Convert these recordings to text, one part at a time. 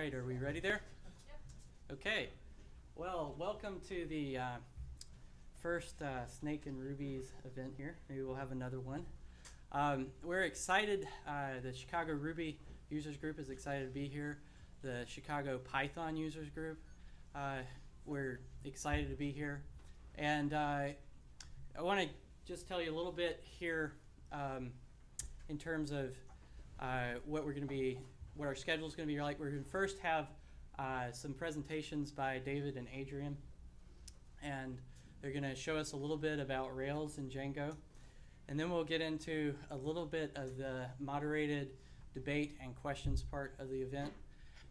right, are we ready there? Yep. Okay. Well, welcome to the first Snake and Rubies event here. Maybe we'll have another one. We're excited. The Chicago Ruby Users Group is excited to be here. The Chicago Python Users Group, we're excited to be here. And I want to just tell you a little bit here in terms of what our schedule is going to be like. We're going to first have some presentations by David and Adrian, and they're going to show us a little bit about Rails and Django, and then we'll get into a little bit of the moderated debate and questions part of the event,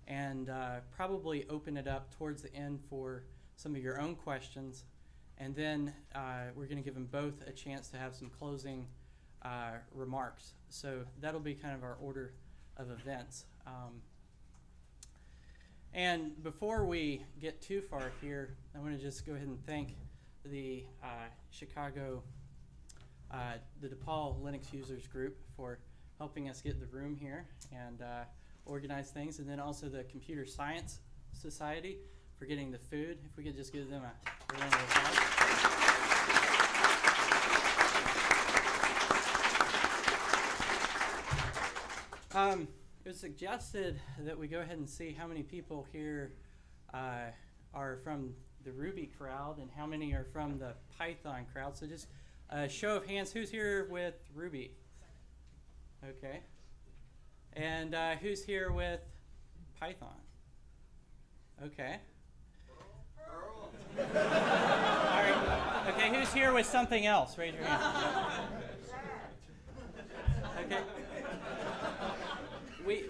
and probably open it up towards the end for some of your own questions, and then we're going to give them both a chance to have some closing remarks. So that'll be kind of our order of events. And before we get too far here, I want to just go ahead and thank the the DePaul Linux Users Group for helping us get the room here and organize things, and then also the Computer Science Society for getting the food. If we could just give them a round of applause. It was suggested that we go ahead and see how many people here are from the Ruby crowd and how many are from the Python crowd. So just a show of hands, who's here with Ruby? Okay. And who's here with Python? Okay. All right. Okay, who's here with something else? Raise your hand. Okay.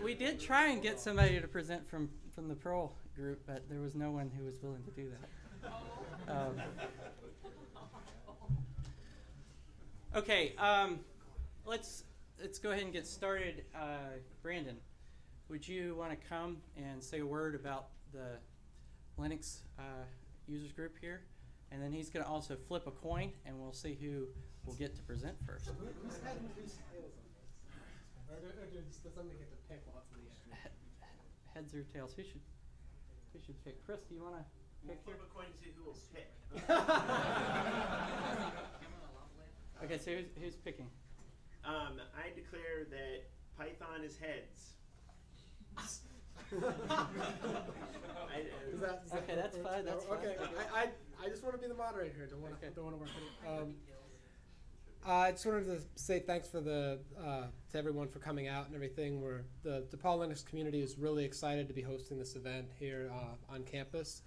We did try and get somebody to present from the Perl group, but there was no one who was willing to do that. Okay, let's go ahead and get started. Brandon, would you want to come and say a word about the Linux users group here? And then he's going to also flip a coin, and we'll see who will get to present first. So who's head and who's tails on this? Does somebody get to pick lots of the end? Heads or tails? Who should pick? Chris, do you want to pick? Flip a coin to see who will pick. Okay, so who's picking? I declare that Python is heads. Okay, that's fine. That's fine. Okay, I just want to be the moderator here. Don't want to work with it. I just wanted to say thanks for to everyone for coming out and everything. The DePaul Linux community is really excited to be hosting this event here on campus.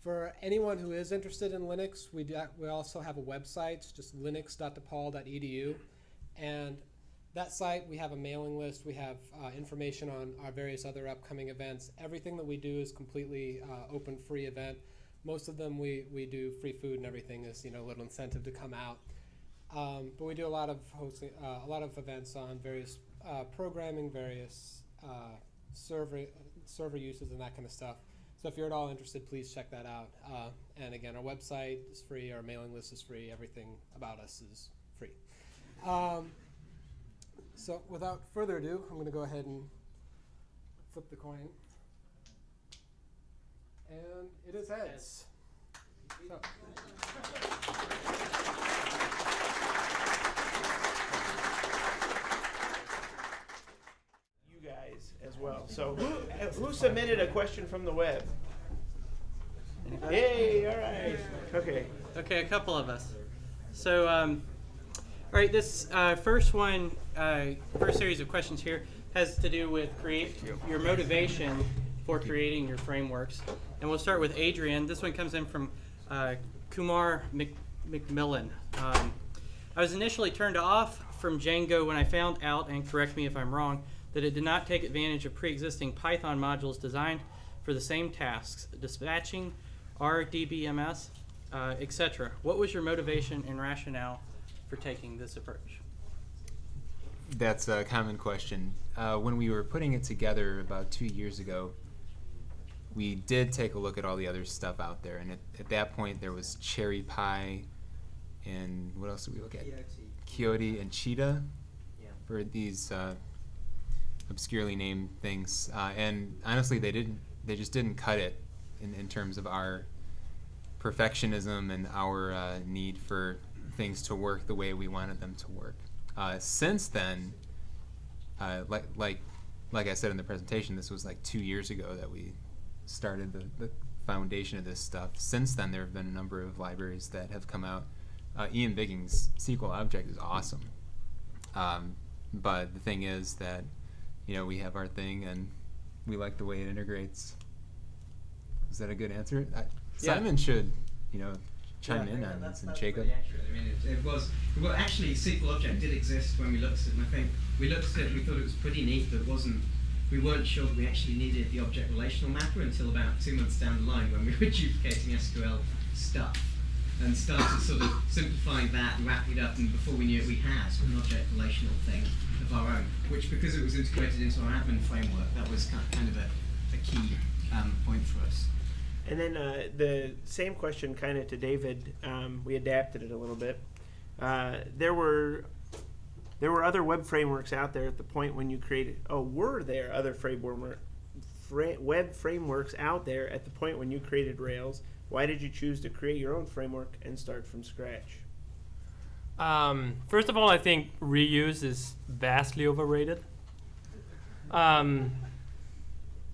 For anyone who is interested in Linux, we also have a website. It's just linux.depaul.edu, and that site, we have a mailing list. We have information on our various other upcoming events. Everything that we do is completely open, free event. Most of them we do free food and everything is a little incentive to come out. But we do a lot of hosting, a lot of events on various programming, various server uses, and that kind of stuff. So if you're at all interested, please check that out. And again, our website is free, our mailing list is free, everything about us is free. So without further ado, I'm going to go ahead and flip the coin. And it is heads. So. You guys as well. So who submitted a question from the web? Yay, all right. Okay. Okay, a couple of us. So, all right, this first series of questions here has to do with your motivation for creating your frameworks. And we'll start with Adrian. This one comes in from Kumar McMillan. I was initially turned off from Django when I found out, and correct me if I'm wrong, that it did not take advantage of pre-existing Python modules designed for the same tasks, dispatching, RDBMS, etc. What was your motivation and rationale for taking this approach? That's a common question. When we were putting it together about 2 years ago, we did take a look at all the other stuff out there, and at that point there was Cherry Pie, and what else did we look at? Coyote and Cheetah, for these obscurely named things. And honestly, they didn't they just didn't cut it in terms of our perfectionism and our need for things to work the way we wanted them to work. Since then, like I said in the presentation, this was like 2 years ago that we started the foundation of this stuff. Since then, there have been a number of libraries that have come out. Ian Bicking's SQL Object is awesome. But the thing is that, we have our thing and we like the way it integrates. Is that a good answer? Simon should, chime in on this, and Jacob. I mean, it was actually SQL Object did exist when we looked at it, and I think we looked at it, we thought it was pretty neat, but we weren't sure that we actually needed the object relational mapper until about 2 months down the line when we were duplicating SQL stuff and started sort of simplifying that and wrapping it up, and before we knew it, we had an object relational thing of our own, which, because it was integrated into our admin framework, that was kind of a key point for us. And then the same question kind of to David, we adapted it a little bit. There were other web frameworks out there at the point when you created, were there other web frameworks out there at the point when you created Rails? Why did you choose to create your own framework and start from scratch? First of all, I think reuse is vastly overrated.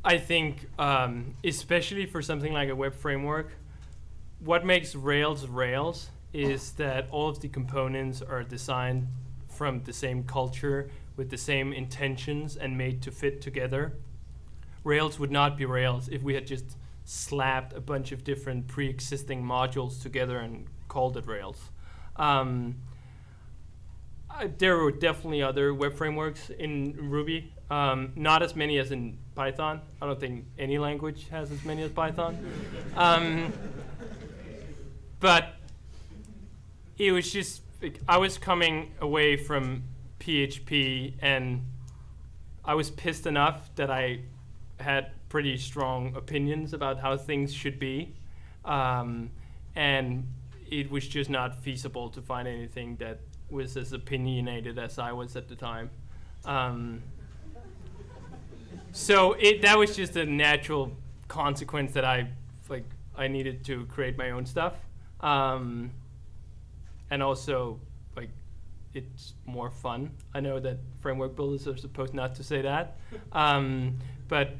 I think, especially for something like a web framework, what makes Rails Rails is that all of the components are designed from the same culture, with the same intentions, and made to fit together. Rails would not be Rails if we had just slapped a bunch of different pre-existing modules together and called it Rails. There were definitely other web frameworks in Ruby. Not as many as in Python. I don't think any language has as many as Python. But it was just, I was coming away from PHP and I was pissed enough that I had pretty strong opinions about how things should be. And it was just not feasible to find anything that was as opinionated as I was at the time. So that was just a natural consequence that I needed to create my own stuff. And also, it's more fun. I know that framework builders are supposed not to say that. But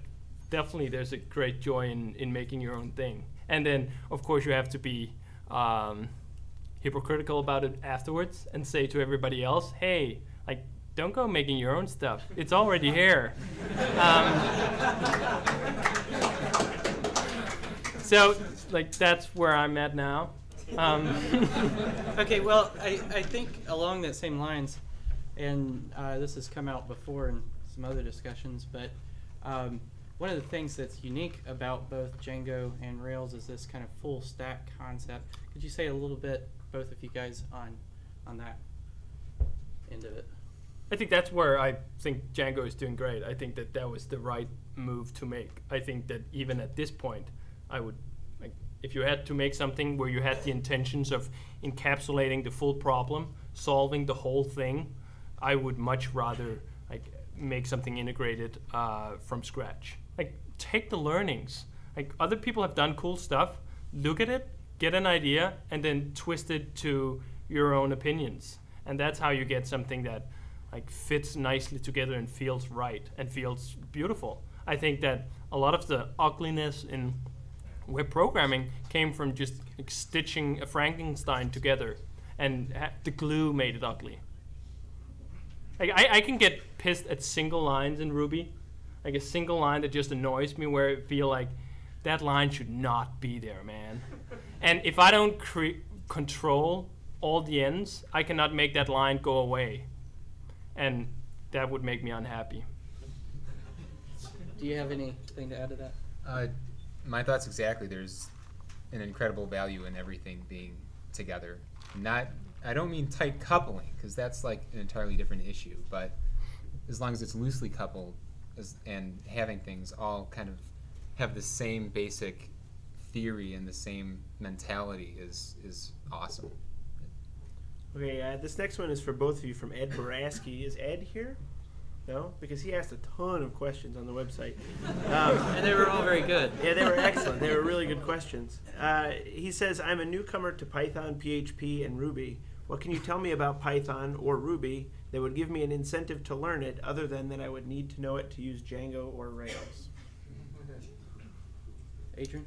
definitely there's a great joy in making your own thing. And then, of course, you have to be hypocritical about it afterwards and say to everybody else, hey, don't go making your own stuff. It's already here. So, that's where I'm at now. Okay, well, I think along that same lines, and this has come out before in some other discussions, but one of the things that's unique about both Django and Rails is this kind of full stack concept. Could you say a little bit, both of you guys, on that end of it? I think that's where I think Django is doing great. I think that was the right move to make. I think that even at this point, I would, if you had to make something where you had the intentions of encapsulating the full problem, solving the whole thing, I would much rather make something integrated from scratch. Take the learnings. Other people have done cool stuff. Look at it, get an idea, and then twist it to your own opinions. And that's how you get something that fits nicely together and feels right and feels beautiful. I think that a lot of the ugliness in web programming came from just stitching a Frankenstein together, and the glue made it ugly. I can get pissed at single lines in Ruby, a single line that just annoys me, where I feel like that line should not be there, man. And if I don't control all the ends, I cannot make that line go away. And that would make me unhappy. Do you have anything to add to that? My thoughts exactly. There's an incredible value in everything being together. I don't mean tight coupling, because that's an entirely different issue, but as long as it's loosely coupled and having things all kind of have the same basic theory and the same mentality is awesome. Okay, this next one is for both of you from Ed Boraski. Is Ed here? No? Because he asked a ton of questions on the website. And they were all very good. Yeah, they were excellent. They were really good questions. He says, I'm a newcomer to Python, PHP, and Ruby. What can you tell me about Python or Ruby that would give me an incentive to learn it other than that I would need to know it to use Django or Rails? Adrian?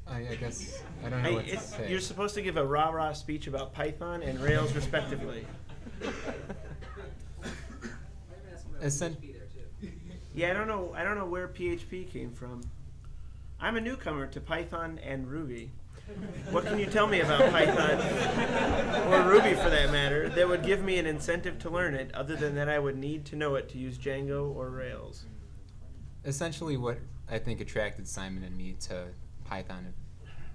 I guess I don't know what to say. You're supposed to give a rah-rah speech about Python and Rails respectively. Yeah, I don't know where PHP came from. I'm a newcomer to Python and Ruby. What can you tell me about Python, or Ruby for that matter, that would give me an incentive to learn it, other than that I would need to know it to use Django or Rails? Essentially what I think attracted Simon and me to Python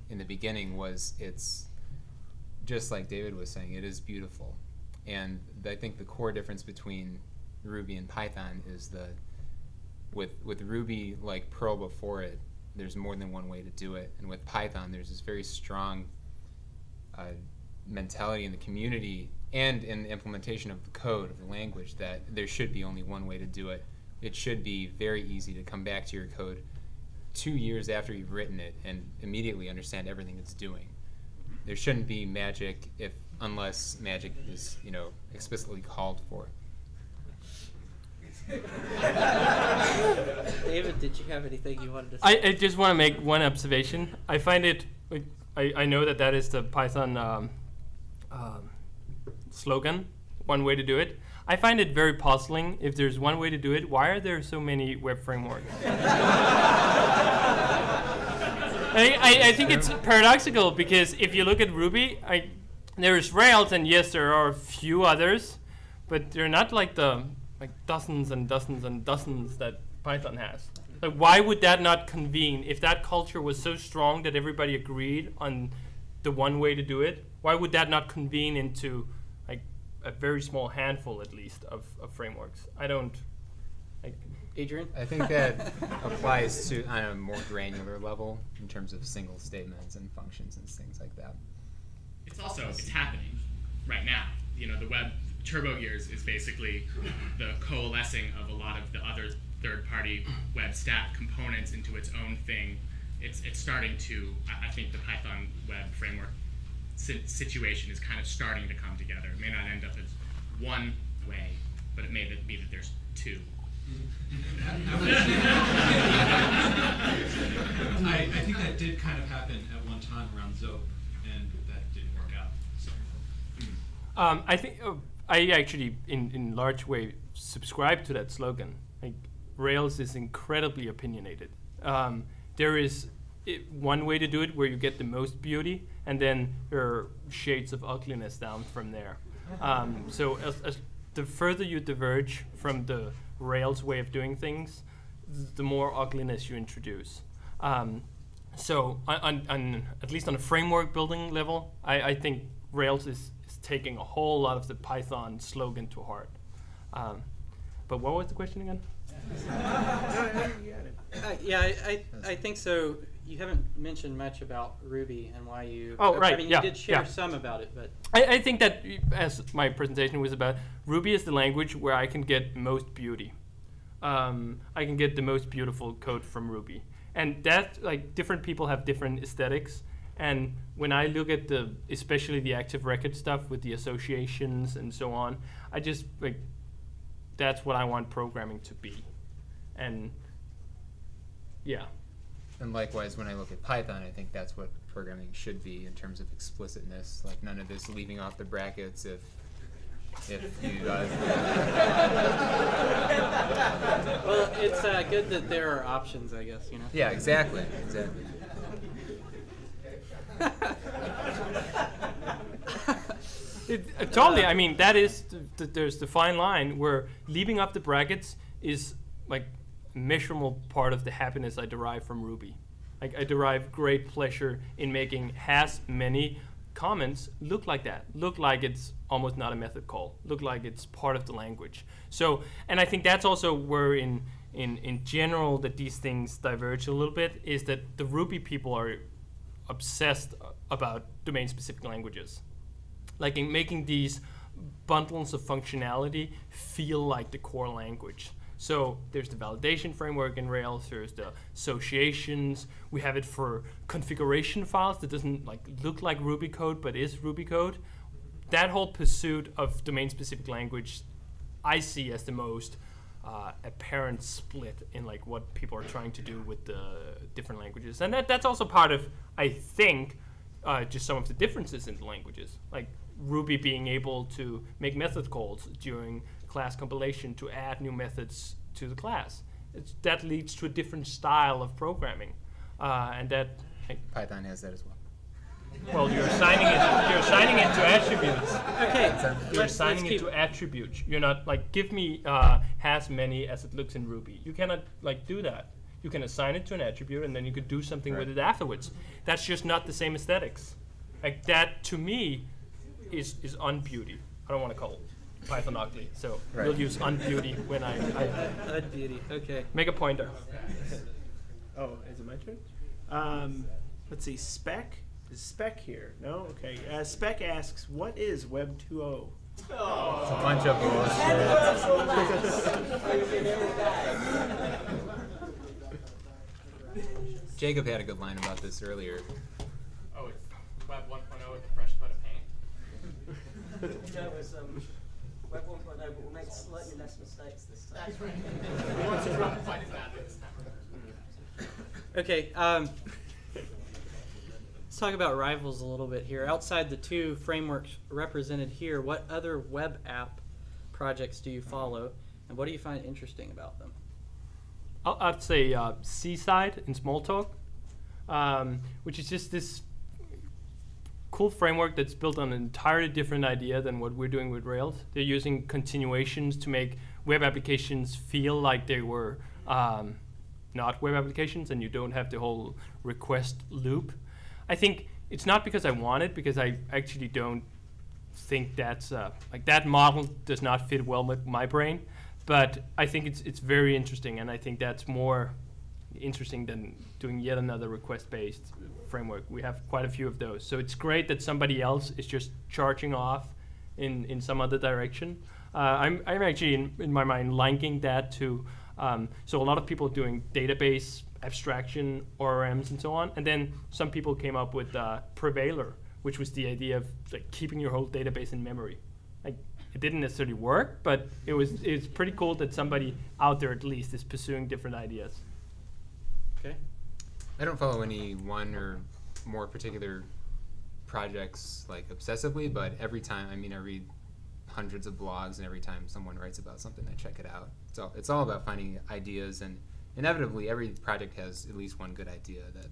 in the beginning was it's, just like David was saying, it is beautiful. And I think the core difference between Ruby and Python is with Ruby, like Perl before it, there's more than one way to do it. And with Python, there's this very strong mentality in the community and in the implementation of the code of the language that there should be only one way to do it. It should be very easy to come back to your code 2 years after you've written it and immediately understand everything it's doing. There shouldn't be magic unless magic is, explicitly called for. David, did you have anything you wanted to say? I just want to make one observation. I find it, I know that is the Python slogan, one way to do it. I find it very puzzling. If there's one way to do it, why are there so many web frameworks? I think it's paradoxical because if you look at Ruby, there's Rails, and yes, there are a few others, but they're not like the dozens and dozens and dozens that Python has. Like, why would that not convene? If that culture was so strong that everybody agreed on the one way to do it, why would that not convene into a very small handful, at least, of frameworks? I don't. Adrian? I think that applies to on a more granular level in terms of single statements and functions and things like that. It's happening right now. The web turbo gears is basically the coalescing of a lot of the other third-party web stack components into its own thing. It's starting to, I think the Python web framework situation is kind of starting to come together. It may not end up as one way, but it may be that there's two. I think that did kind of happen at one time around Zope, and that didn't work out. So. I think I actually, in large way, subscribe to that slogan. Rails is incredibly opinionated. There is one way to do it where you get the most beauty, and then there are shades of ugliness down from there. So as the further you diverge from the Rails way of doing things, the more ugliness you introduce. So on at least on a framework building level, I think Rails is taking a whole lot of the Python slogan to heart. But what was the question again? I think so. You haven't mentioned much about Ruby and why you. Oh, right. I mean, you did share some about it, but. I think that, as my presentation was about, Ruby is the language where I can get most beauty. I can get the most beautiful code from Ruby. And that, different people have different aesthetics. And when I look at especially the active record stuff with the associations and so on, I just, that's what I want programming to be. And, yeah. And likewise, when I look at Python, I think that's what programming should be in terms of explicitness. None of this leaving off the brackets if you. Well, it's good that there are options, I guess. Yeah, exactly. Totally. I mean, that is there's the fine line where leaving up the brackets is measurable part of the happiness I derive from Ruby. I derive great pleasure in making as many comments look like that, look like it's almost not a method call, look like it's part of the language. So, and I think that's also where in general that these things diverge a little bit, is that the Ruby people are obsessed about domain-specific languages, like in making these bundles of functionality feel like the core language. So there's the validation framework in Rails, there's the associations, we have it for configuration files that doesn't like look like Ruby code but is Ruby code. That whole pursuit of domain-specific language I see as the most apparent split in like what people are trying to do with the different languages. And that's also part of, I think, just some of the differences in the languages. Like Ruby being able to make method calls during class compilation to add new methods to the class. That leads to a different style of programming. And that Python has that as well. well, you're assigning it to attributes. Okay, You're assigning it to attributes. You're not like, give me as many as it looks in Ruby. You cannot like do that. You can assign it to an attribute and then you could do something with it afterwards. That's just not the same aesthetics. Like that to me is unbeauty. I don't want to call Python ugly, so we'll use unbeauty when I beauty. Okay. make a pointer. Oh, is it my turn? Let's see, Spec. Is Spec here? No? Okay. Spec asks, what is Web 2.0? It's a bunch of bullshit. Jacob had a good line about this earlier. Oh, it's Web 1.0 with a fresh coat of paint. It was Web 1.0, but we'll make slightly less mistakes this time. That's right. We want to drop quite as badly this time. Okay. Let's talk about rivals a little bit here. Outside the two frameworks represented here, what other web app projects do you follow, and what do you find interesting about them? I'd say Seaside in Smalltalk, which is just this cool framework that's built on an entirely different idea than what we're doing with Rails. They're using continuations to make web applications feel like they were not web applications, and you don't have the whole request loop. I think it's not because I want it, because I actually don't think that's like that model does not fit well with my brain. But I think it's very interesting, and I think that's more interesting than doing yet another request-based framework. We have quite a few of those, so it's great that somebody else is just charging off in some other direction. I'm actually in my mind linking that to so a lot of people doing database abstraction, ORMs, and so on, and then some people came up with Prevailer, which was the idea of like keeping your whole database in memory. Like it didn't necessarily work, but it's pretty cool that somebody out there at least is pursuing different ideas. Okay. I don't follow any one or more particular projects like obsessively, but every time, I read hundreds of blogs, and every time someone writes about something, I check it out. So it's all about finding ideas, and inevitably every project has at least one good idea that,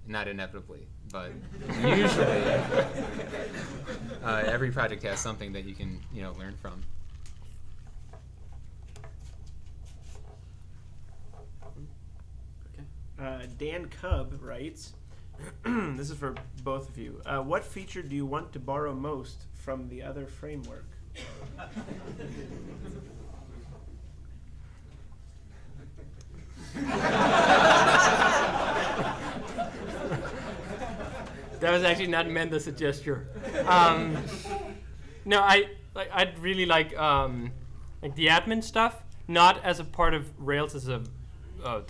not inevitably, but usually every project has something that you can learn from. Dan Cub writes, this is for both of you. What feature do you want to borrow most from the other framework? That was actually not meant as a gesture. No, I'd really like the admin stuff, not as a part of Rails as the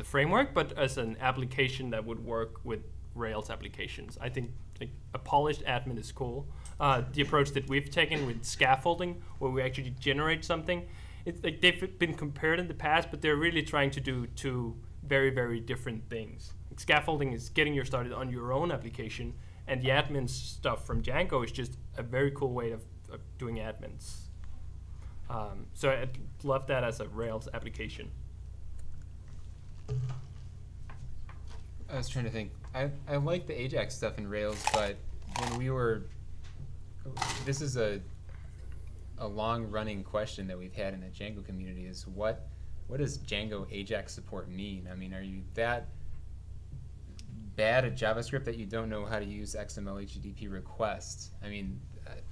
framework, but as an application that would work with Rails applications. I think like a polished admin is cool. The approach that we've taken with scaffolding, where we actually generate something, it's like they've been compared in the past, but they're really trying to do two very, very different things. Like scaffolding is getting you started on your own application, and the admin stuff from Django is just a very cool way of doing admins. So I'd love that as a Rails application. I was trying to think. I like the Ajax stuff in Rails, but when we were, this is a long-running question that we've had in the Django community is what does Django Ajax support mean? I mean, are you that bad at JavaScript that you don't know how to use XML HTTP requests? I mean,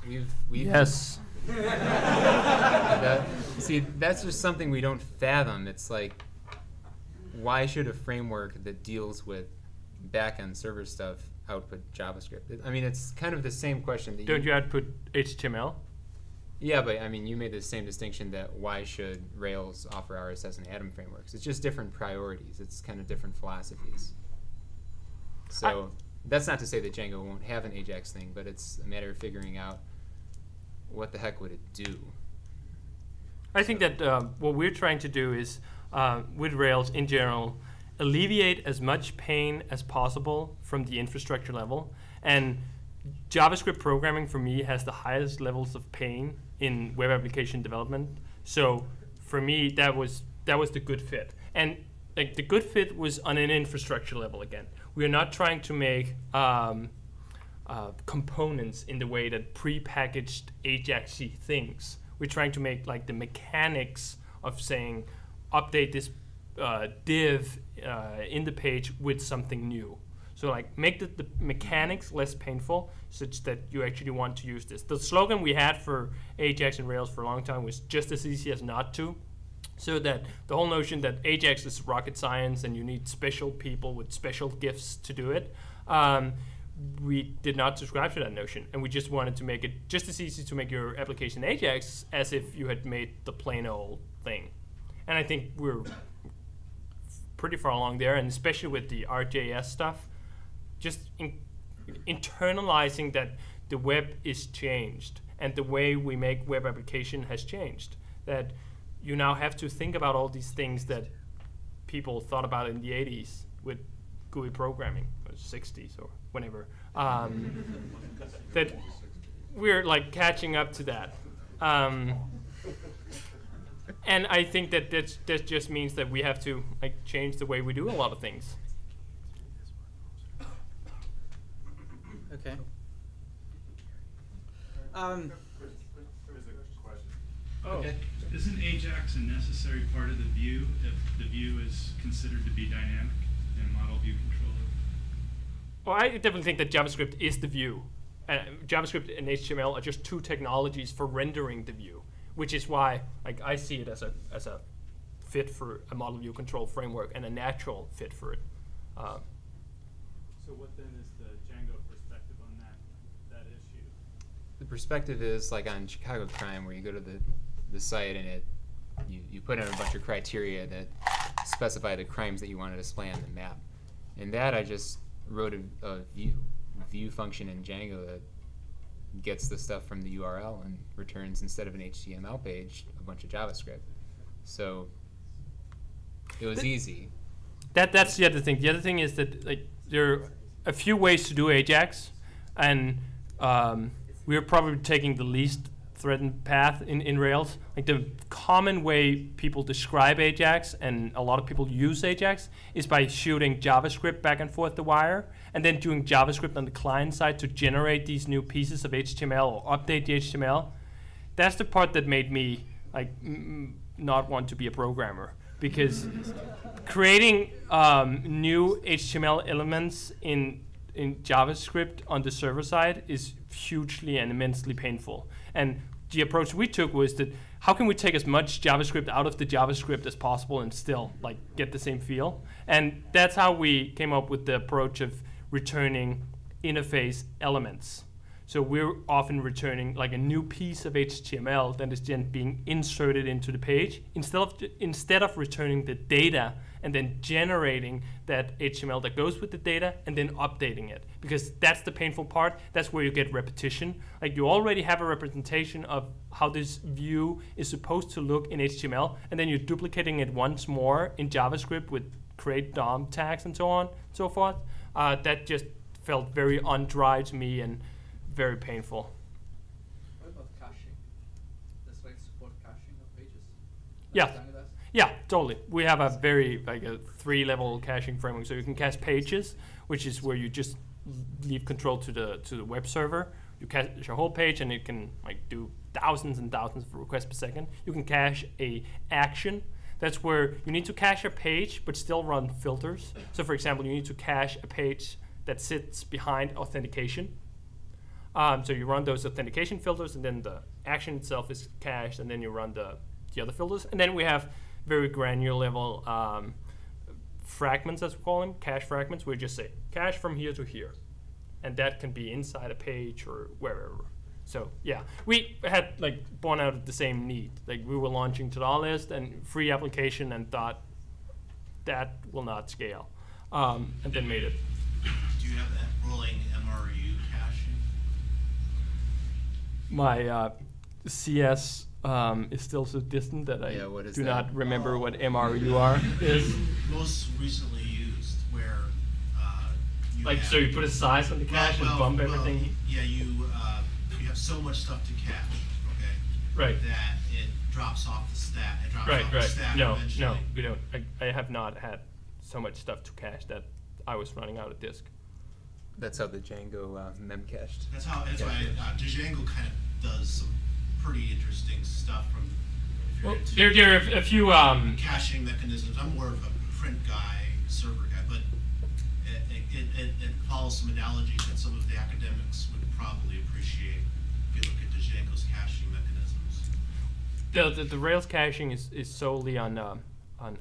we've Yes. See, that's just something we don't fathom. It's like, why should a framework that deals with back-end server stuff output JavaScript. I mean, it's kind of the same question. That Don't you output HTML? Yeah, but I mean, you made the same distinction that why should Rails offer RSS and Atom frameworks? It's just different priorities. It's kind of different philosophies. So that's not to say that Django won't have an AJAX thing, but it's a matter of figuring out what the heck would it do. I think that what we're trying to do is, with Rails in general, alleviate as much pain as possible from the infrastructure level. And JavaScript programming for me has the highest levels of pain in web application development. So for me, that was the good fit. And like the good fit was on an infrastructure level again. We are not trying to make components in the way that prepackaged Ajax-y things. We're trying to make like the mechanics of saying, update this div in the page with something new. So like make the mechanics less painful such that you actually want to use this. The slogan we had for Ajax and Rails for a long time was just as easy as not to. So that the whole notion that Ajax is rocket science and you need special people with special gifts to do it, we did not subscribe to that notion. And we just wanted to make it just as easy to make your application Ajax as if you had made the plain old thing. And I think we're pretty far along there, and especially with the RJS stuff, just internalizing that the web is changed and the way we make web application has changed. That you now have to think about all these things that people thought about in the 80s with GUI programming, or 60s or whenever. That we're like catching up to that. And I think that that just means that we have to like change the way we do a lot of things. Okay. Okay. Isn't Ajax a necessary part of the view if the view is considered to be dynamic and model view controller? Well, I definitely think that JavaScript is the view. JavaScript and HTML are just two technologies for rendering the view, which is why like I see it as a fit for a model view control framework and a natural fit for it. So what then is the Django perspective on that issue? The perspective is like on Chicago Crime, where you go to the site and you put in a bunch of criteria that specify the crimes that you want to display on the map. And that I just wrote a view function in Django that gets the stuff from the URL and returns, instead of an HTML page, a bunch of JavaScript. So it was easy. That's the other thing. The other thing is that like there are a few ways to do Ajax, and we're probably taking the least threatened path in Rails. Like the common way people describe Ajax, and a lot of people use Ajax, is by shooting JavaScript back and forth the wire, and then doing JavaScript on the client side to generate these new pieces of HTML or update the HTML. That's the part that made me like not want to be a programmer, because creating new HTML elements in JavaScript on the server side is hugely and immensely painful. And the approach we took was that how can we take as much JavaScript out of the JavaScript as possible and still like get the same feel? And that's how we came up with the approach of returning interface elements. So we're often returning like a new piece of HTML that is then being inserted into the page instead of returning the data and then generating that HTML that goes with the data and then updating it. Because that's the painful part. That's where you get repetition. Like you already have a representation of how this view is supposed to look in HTML, and then you're duplicating it once more in JavaScript with create DOM tags and so on and so forth. That just felt very undry to me and very painful. What about caching? Does Rails support caching of pages? Yeah. Yeah, totally. We have a very like a 3-level caching framework. So you can cache pages, which is where you just leave control to the web server. You cache a whole page, and it can like do thousands and thousands of requests per second. You can cache a action. That's where you need to cache a page, but still run filters. So for example, you need to cache a page that sits behind authentication. So you run those authentication filters, and then the action itself is cached, and then you run the other filters. And then we have very granular level fragments, as we call them, cache fragments, where you just say cache from here to here. and that can be inside a page or wherever. So yeah, we had like born out of the same need. Like we were launching to the list and free application and thought that will not scale, and then made it. Do you have that rolling MRU caching? My CS is still so distant that I do not remember what MRUR is. Most recently used, where you like so you put a size on the cache and bump everything. Yeah, you have so much stuff to cache, okay? Right. That it drops off the stack. It drops off the stack No, eventually. no, we don't. I have not had so much stuff to cache that I was running out of disk. That's how the Django memcached. That's why Django kind of does some pretty interesting stuff from. Well, there are a few caching mechanisms. I'm more of a print guy, server guy, but it follows some analogies that some of the academics would probably appreciate if you look at Django's caching mechanisms. The Rails caching is solely on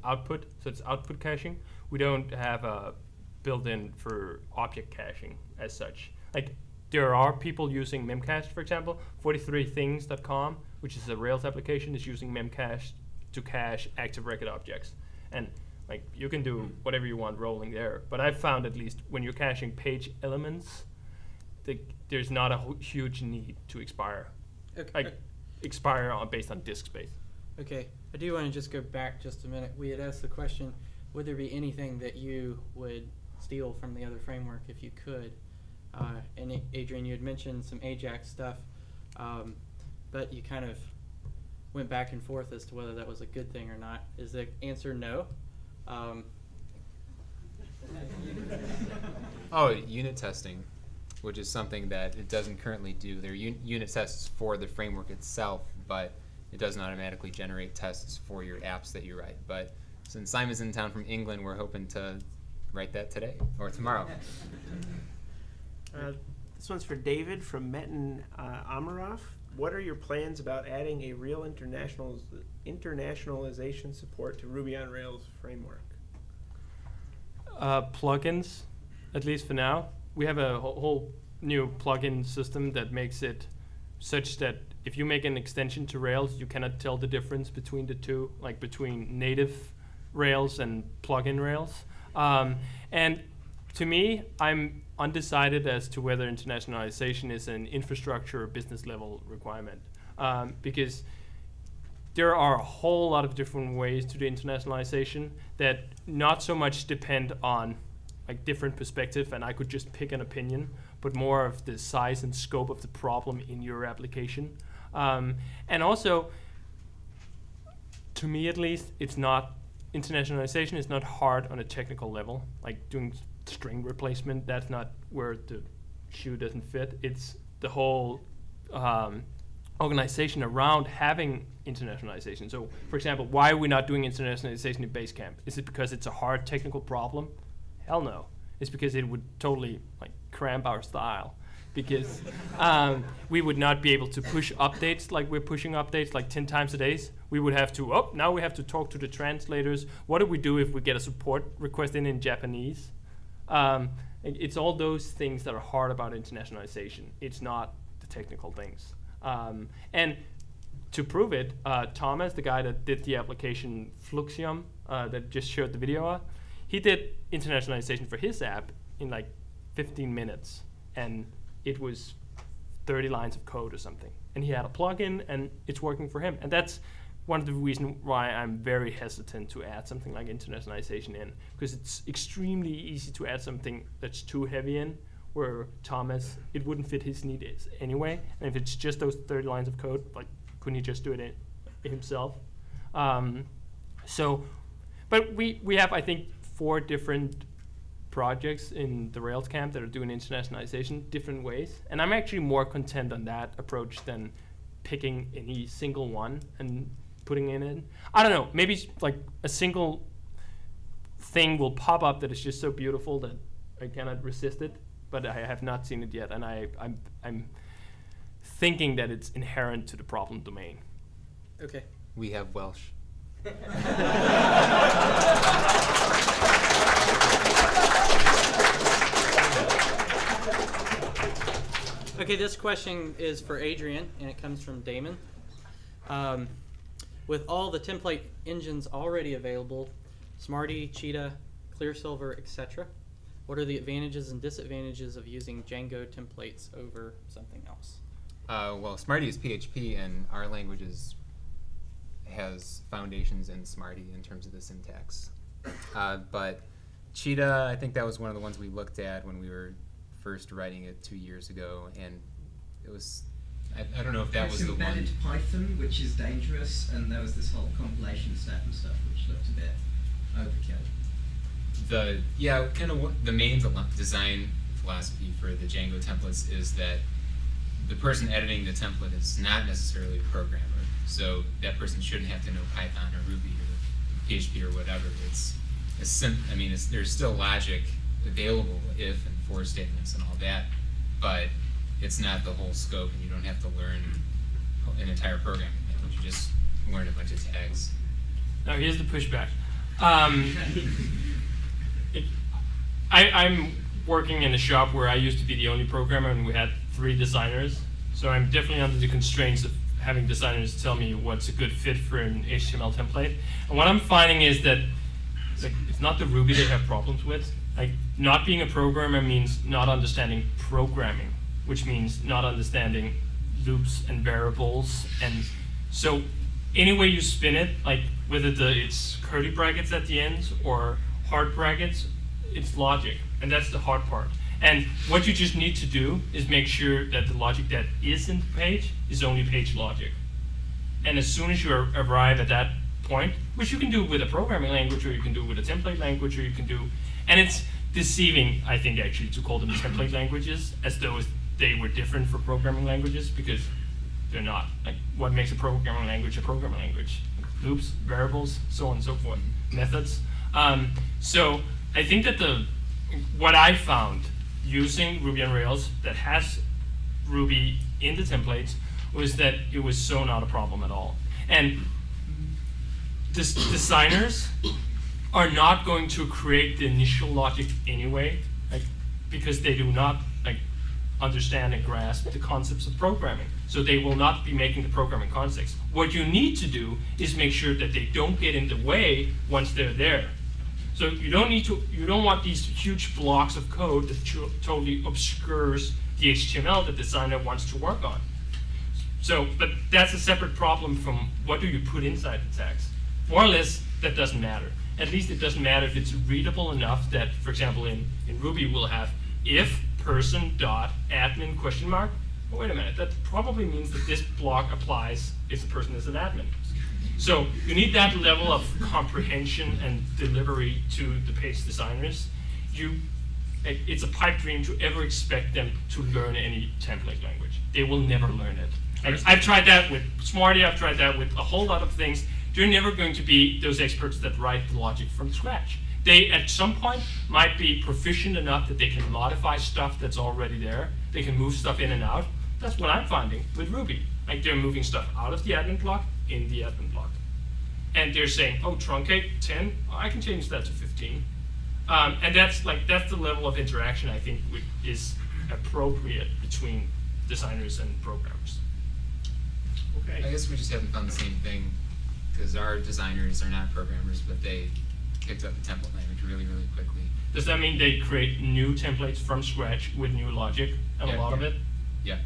output, so it's output caching. We don't have a built-in for object caching as such. Like there are people using memcached, for example. 43things.com, which is a Rails application, is using memcached to cache active record objects. And like you can do whatever you want rolling there. But I've found at least when you're caching page elements, there's not a huge need to expire. Okay. Like expire based on disk space. Okay, I do want to just go back just a minute. We had asked the question, would there be anything that you would steal from the other framework if you could? And Adrian, you had mentioned some Ajax stuff, but you kind of went back and forth as to whether that was a good thing or not. Is the answer no? Unit testing, which is something that it doesn't currently do. There are unit tests for the framework itself, but it doesn't automatically generate tests for your apps that you write. But since Simon's in town from England, we're hoping to write that today or tomorrow. This one's for David from Metin Amarov. What are your plans about adding a real internationalization support to Ruby on Rails framework? Plugins, at least for now. We have a whole new plugin system that makes it such that if you make an extension to Rails, you cannot tell the difference between the two, like between native Rails and plugin Rails. And to me, I'm undecided as to whether internationalization is an infrastructure or business level requirement, because there are a whole lot of different ways to the internationalization that not so much depend on like different perspective, and I could just pick an opinion, but more of the size and scope of the problem in your application. And also, to me at least, internationalization is not hard on a technical level, like doing string replacement. That's not where the shoe doesn't fit. It's the whole organization around having internationalization. So, for example, why are we not doing internationalization in Basecamp? Is it because it's a hard technical problem? Hell no. It's because it would totally like cramp our style. Because we would not be able to push updates like we're pushing updates like 10 times a day. We would have to, now we have to talk to the translators. What do we do if we get a support request in Japanese? It's all those things that are hard about internationalization. It's not the technical things. And to prove it, Thomas, the guy that did the application Fluxium, that just showed the video, he did internationalization for his app in like 15 minutes. And it was 30 lines of code or something. And he had a plugin, and it's working for him. And that's one of the reasons why I'm very hesitant to add something like internationalization in, because it's extremely easy to add something that's too heavy in, where Thomas, it wouldn't fit his needs anyway. And if it's just those 30 lines of code, like, couldn't he just do it himself? But we have, I think, 4 different projects in the Rails camp that are doing internationalization different ways. And I'm actually more content on that approach than picking any single one and putting it in. I don't know, maybe like a single thing will pop up that is just so beautiful that I cannot resist it, but I have not seen it yet, and I'm thinking that it's inherent to the problem domain. Okay. We have Welsh. Okay, this question is for Adrian, and it comes from Damon. With all the template engines already available, Smarty, Cheetah, ClearSilver, etc., what are the advantages and disadvantages of using Django templates over something else? Well, Smarty is PHP, and our language has foundations in Smarty in terms of the syntax. But Cheetah, I think that was one of the ones we looked at when we were first writing it 2 years ago, and it was, I don't know if that was the one. Embedded Python, which is dangerous, and there was this whole compilation step and stuff, which looked a bit overkill. The main design philosophy for the Django templates is that the person editing the template is not necessarily a programmer, so that person shouldn't have to know Python or Ruby or PHP or whatever. There's still logic available, if and for statements and all that, but it's not the whole scope, and you don't have to learn an entire programming language. You just learn a bunch of tags. Now here's the pushback. I'm working in a shop where I used to be the only programmer, and we had 3 designers. So I'm definitely under the constraints of having designers tell me what's a good fit for an HTML template. And what I'm finding is that it's not the Ruby they have problems with. Not being a programmer means not understanding programming, which means not understanding loops and variables. And so any way you spin it, whether it's curly brackets at the end or hard brackets, it's logic, and that's the hard part. And what you just need to do is make sure that the logic that is in the page is only page logic. And as soon as you arrive at that point, which you can do with a programming language, or you can do with a template language, or you can do, and it's deceiving, I think, actually, to call them template languages as though they were different for programming languages, because they're not. What makes a programming language a programming language? Loops, variables, so on and so forth, methods. So I think that what I found using Ruby on Rails that has Ruby in the templates was that it was so not a problem at all. And designers are not going to create the initial logic anyway, because they do not understand and grasp the concepts of programming. So they will not be making the programming context. What you need to do is make sure that they don't get in the way once they're there. So you don't want these huge blocks of code that totally obscures the HTML that the designer wants to work on. So, but that's a separate problem from what do you put inside the text. More or less, that doesn't matter. At least it doesn't matter if it's readable enough that, for example, in Ruby we'll have if person.admin question mark. Oh, wait a minute, that probably means that this block applies if the person is an admin. So you need that level of comprehension and delivery to the page designers. It's a pipe dream to ever expect them to learn any template language. They will never learn it. I've tried that with Smarty, I've tried that with a whole lot of things. They're never going to be those experts that write the logic from scratch. They, at some point, might be proficient enough that they can modify stuff that's already there. They can move stuff in and out. That's what I'm finding with Ruby. They're moving stuff out of the admin block, in the admin block. And they're saying, oh, truncate 10, I can change that to 15. And that's the level of interaction I think is appropriate between designers and programmers. Okay. I guess we just haven't found the same thing, because our designers are not programmers, but they picked up the template language really, really quickly. Does that mean they create new templates from scratch with new logic and a lot of it? Yeah.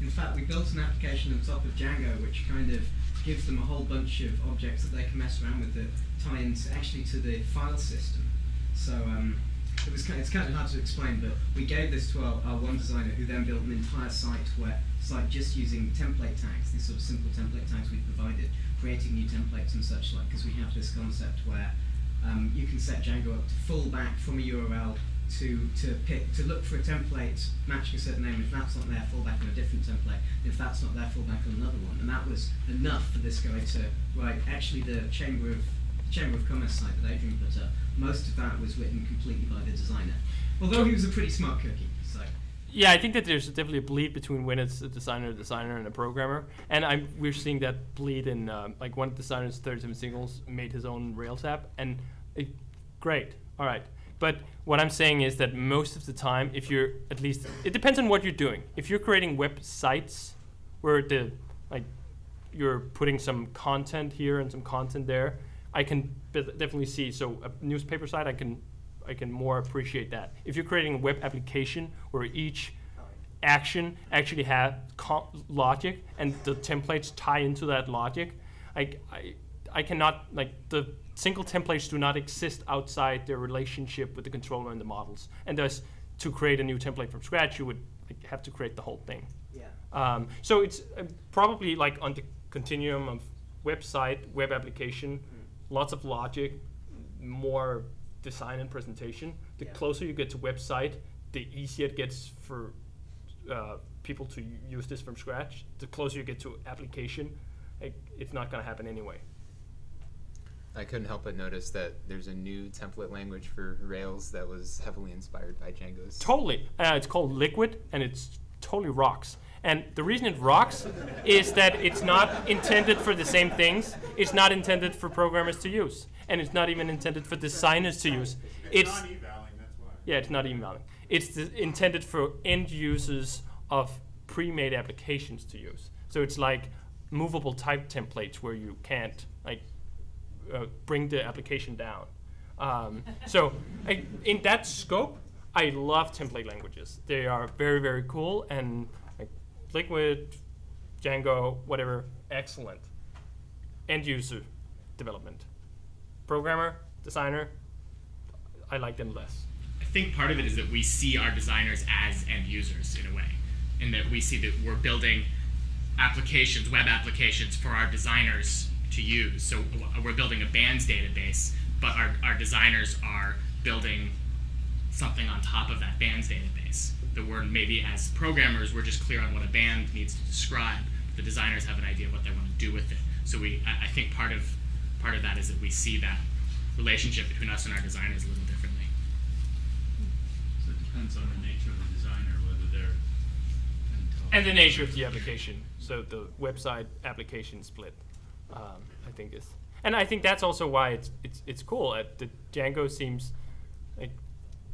In fact, we built an application on top of Django which kind of gives them a whole bunch of objects that they can mess around with that tie into actually to the file system. So it's kind of hard to explain, but we gave this to our one designer, who then built an entire site just using template tags, these sort of simple template tags we provided, creating new templates and such like, because we have this concept where you can set Django up to fall back from a URL to look for a template matching a certain name. If that's not there, fall back on a different template. If that's not there, fall back on another one. And that was enough for this guy to write actually the Chamber of Commerce site that Adrian put up. Most of that was written completely by the designer, although he was a pretty smart cookie. So. Yeah, I think that there's definitely a bleed between when it's a designer and a programmer, and we're seeing that bleed in like one of the designers, 37 Singles, made his own Rails app, and great, all right. But what I'm saying is that most of the time, if you're at least, it depends on what you're doing. If you're creating websites where you're putting some content here and some content there, I can definitely see. So a newspaper site, I can more appreciate that. If you're creating a web application where each action actually have logic and the templates tie into that logic, I cannot, the single templates do not exist outside their relationship with the controller and the models. And thus, to create a new template from scratch, you would have to create the whole thing. Yeah. So it's probably on the continuum of website, web application, lots of logic, more design and presentation. The closer you get to website, the easier it gets for people to use this from scratch. The closer you get to application, it's not going to happen anyway. I couldn't help but notice that there's a new template language for Rails that was heavily inspired by Django's. Totally. It's called Liquid, and it's totally rocks. And the reason it rocks is that it's not intended for the same things. It's not intended for programmers to use. And it's not even intended for designers to use. It's not evaling, that's why. Yeah, it's not evaling. It's intended for end users of pre-made applications to use. So it's like movable type templates where you can't bring the application down. So in that scope, I love template languages. They are very, very cool, and Liquid, Django, whatever, excellent. End user development. Programmer, designer, I like them less. I think part of it is that we see our designers as end users in a way, in that we see that we're building applications, web applications for our designers to use. So we're building a bands database, but our designers are building something on top of that bands database. That we're maybe as programmers, we're just clear on what a band needs to describe. The designers have an idea of what they want to do with it. So I think part of that is that we see that relationship between us and our designers a little differently. So it depends on the nature of the designer, whether they're and the nature of the application. So the website application split, I think is, and I think that's also why it's cool. The Django seems like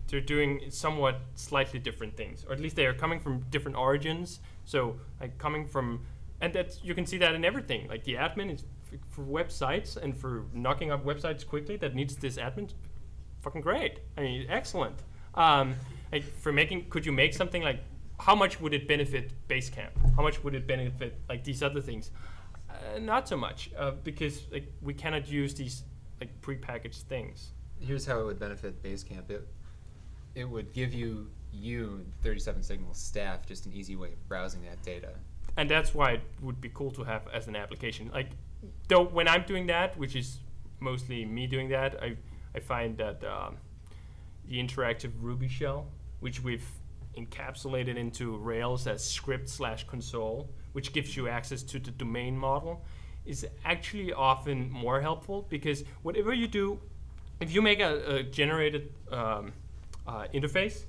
they're doing somewhat slightly different things, or at least they are coming from different origins. So coming from, and that you can see that in everything. Like the admin is for websites and for knocking up websites quickly that needs this admin, fucking great. I mean, excellent. For making, could you make something like, how much would it benefit Basecamp? How much would it benefit these other things? Not so much, because we cannot use these prepackaged things. Here's how it would benefit Basecamp. It would give you 37 Signal staff just an easy way of browsing that data. And that's why it would be cool to have as an application. Though when I'm doing that, which is mostly me doing that, I find that the interactive Ruby shell, which we've encapsulated into Rails as script/console, which gives you access to the domain model, is actually often more helpful, because whatever you do, if you make a generated interface,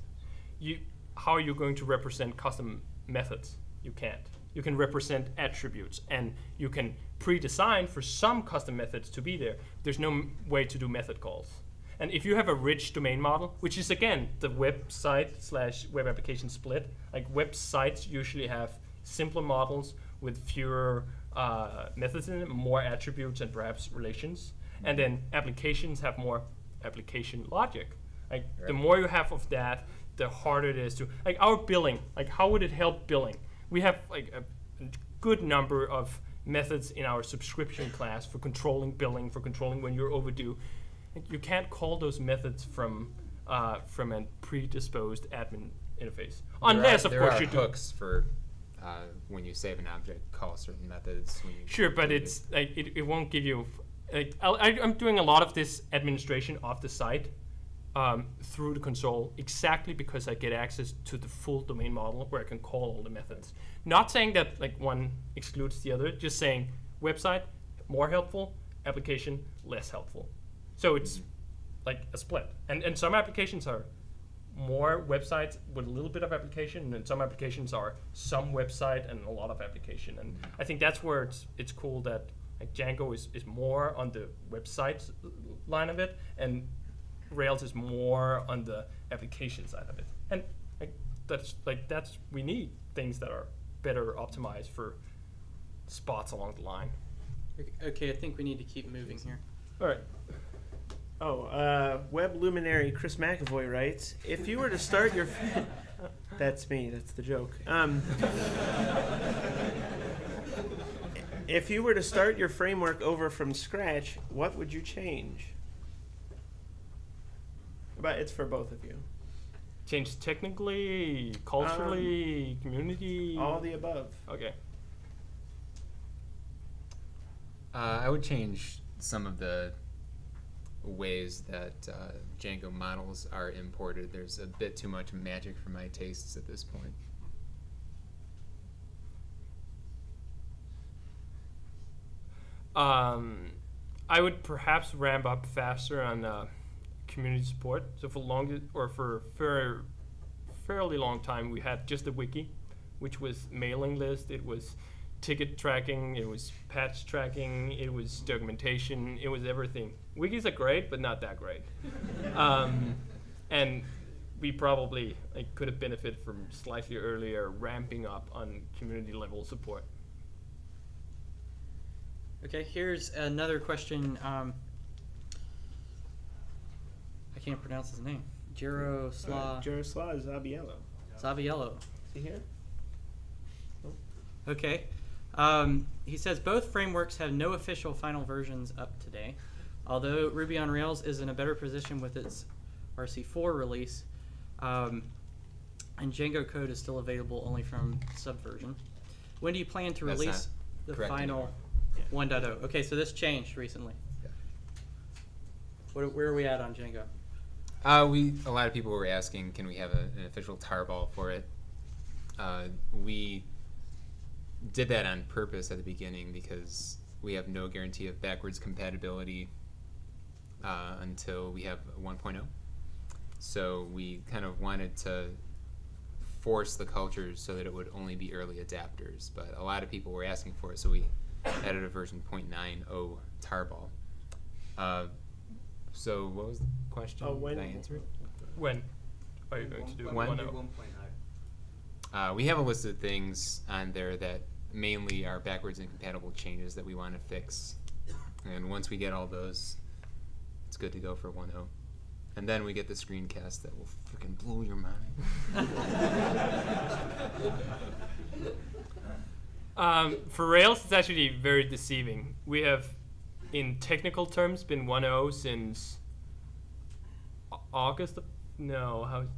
how are you going to represent custom methods? You can't. You can represent attributes, and you can pre-design for some custom methods to be there. There's no way to do method calls. And if you have a rich domain model, which is again the website/web application split, websites usually have simpler models with fewer methods in them, more attributes and perhaps relations. And then applications have more application logic. The more you have of that, the harder it is to, our billing, how would it help billing? We have a good number of methods in our subscription class for controlling billing, for controlling when you're overdue. You can't call those methods from a predisposed admin interface, unless of course you do hooks for when you save an object, call certain methods. Sure, but it's it won't give you. I'm doing a lot of this administration off the site through the console, exactly because I get access to the full domain model where I can call all the methods. Not saying that one excludes the other, just saying website more helpful, application less helpful. So it's a split. And some applications are more websites with a little bit of application, and some applications are some website and a lot of application. And I think that's where it's cool that Django is more on the website line of it, and Rails is more on the application side of it, and that's we need things that are better optimized for spots along the line. Okay, I think we need to keep moving here. All right. Web luminary Chris McAvoy writes, if you were to start your... That's me, that's the joke. If you were to start your framework over from scratch, what would you change? But it's for both of you. Change technically, culturally, community? All the above. Okay. I would change some of the ways that Django models are imported. There's a bit too much magic for my tastes at this point. I would perhaps ramp up faster on community support. So for fairly long time, we had just a wiki, which was mailing list. It was ticket tracking. It was patch tracking. It was documentation. It was everything. Wikis are great, but not that great. And we probably could have benefited from slightly earlier ramping up on community level support. Okay, here's another question. I can't pronounce his name. Jaroslav Zabiello. Zabiello. Is he here? Okay. He says both frameworks have no official final versions up today. Although Ruby on Rails is in a better position with its RC4 release, and Django code is still available only from subversion. When do you plan to release the final 1.0? Okay, so this changed recently. Yeah. Where are we at on Django? A lot of people were asking, can we have an official tarball for it? We did that on purpose at the beginning because we have no guarantee of backwards compatibility until we have 1.0. So we kind of wanted to force the cultures so that it would only be early adapters. But a lot of people were asking for it, so we added a version 0.90 tarball. So what was the question? When? Did I answer it? When are you going to do 1.0? We have a list of things on there that mainly are backwards incompatible changes that we want to fix. And once we get all those, it's good to go for 1.0. And then we get the screencast that will freaking blow your mind. For Rails, it's actually very deceiving. We have, in technical terms, been 1.0 since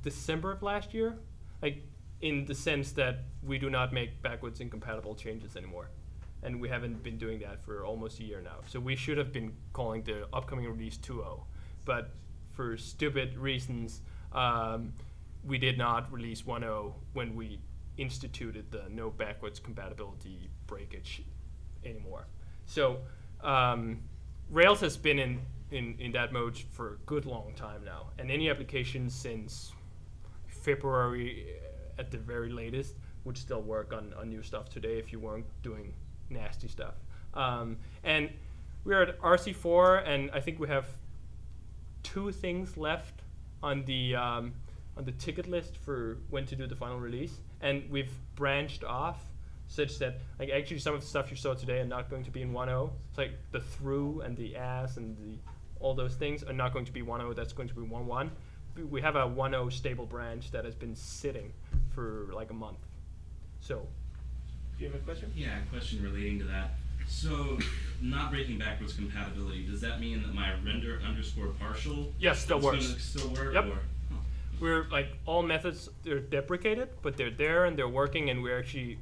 December of last year? In the sense that we do not make backwards incompatible changes anymore. And we haven't been doing that for almost a year now. So we should have been calling the upcoming release 2.0. But for stupid reasons, we did not release 1.0 when we instituted the no backwards compatibility breakage anymore. So Rails has been in that mode for a good long time now. And any application since February at the very latest would still work on new stuff today if you weren't doing nasty stuff. And we're at RC4, and I think we have 2 things left on the ticket list for when to do the final release. And we've branched off such that actually some of the stuff you saw today are not going to be in 1.0. It's like the through and the as and all those things are not going to be 1.0. That's going to be 1.1. We have a 1.0 stable branch that has been sitting for like a month. So, do you have a question? Yeah, a question relating to that. So, not breaking backwards compatibility, does that mean that my render underscore partial still works? Still work? Yep. Or? We're all methods, they're deprecated, but they're there and they're working, and we're actually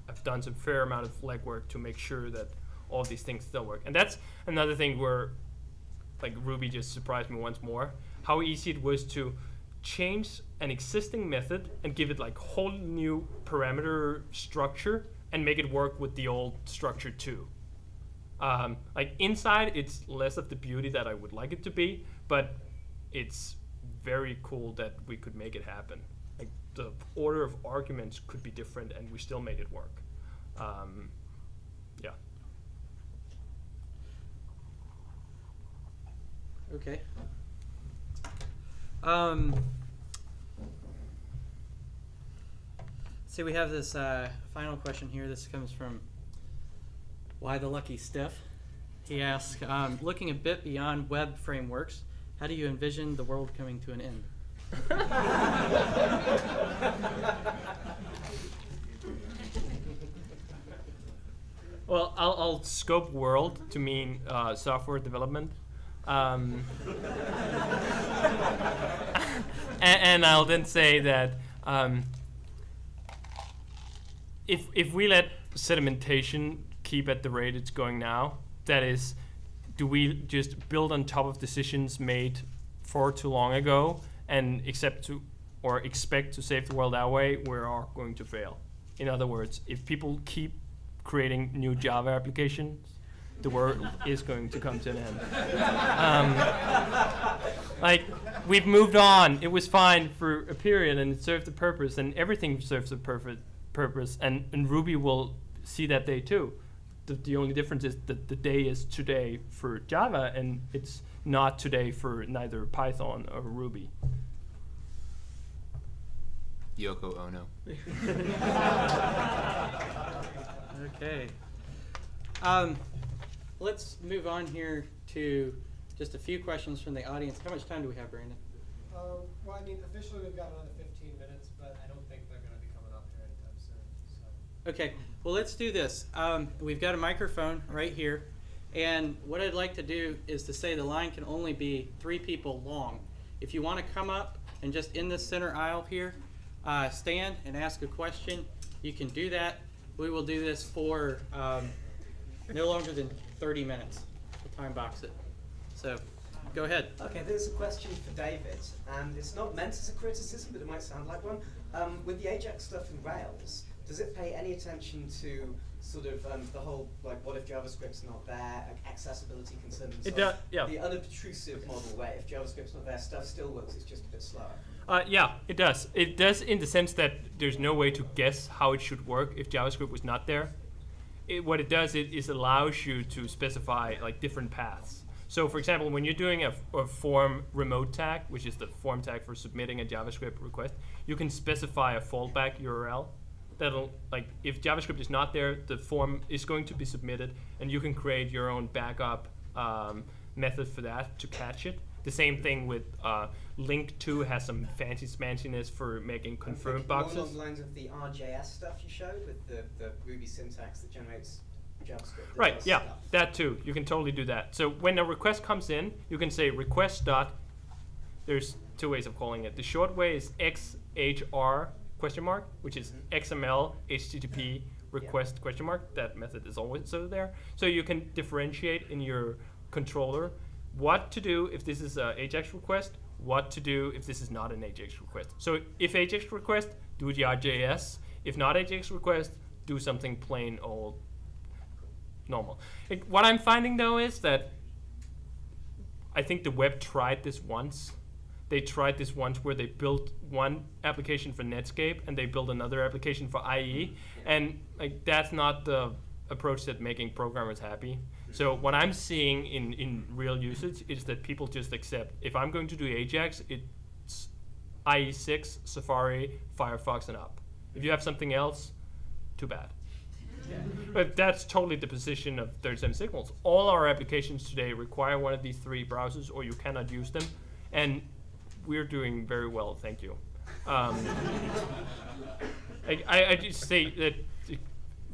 I've done some fair amount of legwork to make sure that all these things still work. And that's another thing where Ruby just surprised me once more. How easy it was to change an existing method and give it whole new parameter structure and make it work with the old structure too. Inside, it's less of the beauty that I would like it to be, but it's very cool that we could make it happen. The order of arguments could be different, and we still made it work. Yeah. Okay. See, we have this final question here. This comes from Why the Lucky Stiff. He asks, looking a bit beyond web frameworks, how do you envision the world coming to an end? Well, I'll scope world to mean software development. And I'll then say that if we let sedimentation keep at the rate it's going now, that is, do we just build on top of decisions made far too long ago and expect to save the world that way, we are going to fail. In other words, if people keep creating new Java applications, the world is going to come to an end. Like, we've moved on. It was fine for a period, and it served a purpose, and everything serves a purpose, and Ruby will see that day too. The only difference is that the day is today for Java, and it's not today for neither Python or Ruby. Yoko Ono. Okay. Let's move on here to just a few questions from the audience. How much time do we have, Brandon? Well, I mean, officially we've got another 15 minutes, but I don't think they're going to be coming up here anytime soon. So. Okay, well, let's do this. We've got a microphone right here, and what I'd like to do is to say the line can only be 3 people long. If you want to come up and just in the center aisle here, stand and ask a question, you can do that. We will do this for no longer than 30 minutes. We'll time box it. So, go ahead. Okay, there's a question for David, and it's not meant as a criticism, but it might sound like one. With the Ajax stuff in Rails, does it pay any attention to sort of the whole, like, what if JavaScript's not there, accessibility concerns, and so on? Yeah. The unobtrusive model where if JavaScript's not there, stuff still works, it's just a bit slower. Yeah, it does. It does in the sense that there's no way to guess how it should work if JavaScript was not there. What it does is allows you to specify like different paths. So for example, when you're doing a form remote tag, which is the form tag for submitting a JavaScript request, you can specify a fallback URL. That'll, like, if JavaScript is not there, the form is going to be submitted, and you can create your own backup method for that to catch it. The same thing with link to has some fancy smanciness for making confirmed boxes. More along the lines of the RJS stuff you showed with the Ruby syntax that generates JavaScript. Right, yeah, that too. You can totally do that. So when a request comes in, you can say request dot, there's 2 ways of calling it. The short way is XHR question mark, which is XML HTTP request question mark. That method is always there. So you can differentiate in your controller what to do if this is an AJAX request, what to do if this is not an AJAX request. So if AJAX request, do the RJS. If not AJAX request, do something plain old normal. What I'm finding though is that I think the web tried this once. They tried this once where they built one application for Netscape and they built another application for IE, and like that's not the approach that making programmers happy. So what I'm seeing in real usage is that people just accept, if I'm going to do AJAX, it's IE6, Safari, Firefox, and up. If you have something else, too bad. Yeah. But that's totally the position of 37 Signals. All our applications today require one of these 3 browsers or you cannot use them. And we're doing very well, thank you. I just say that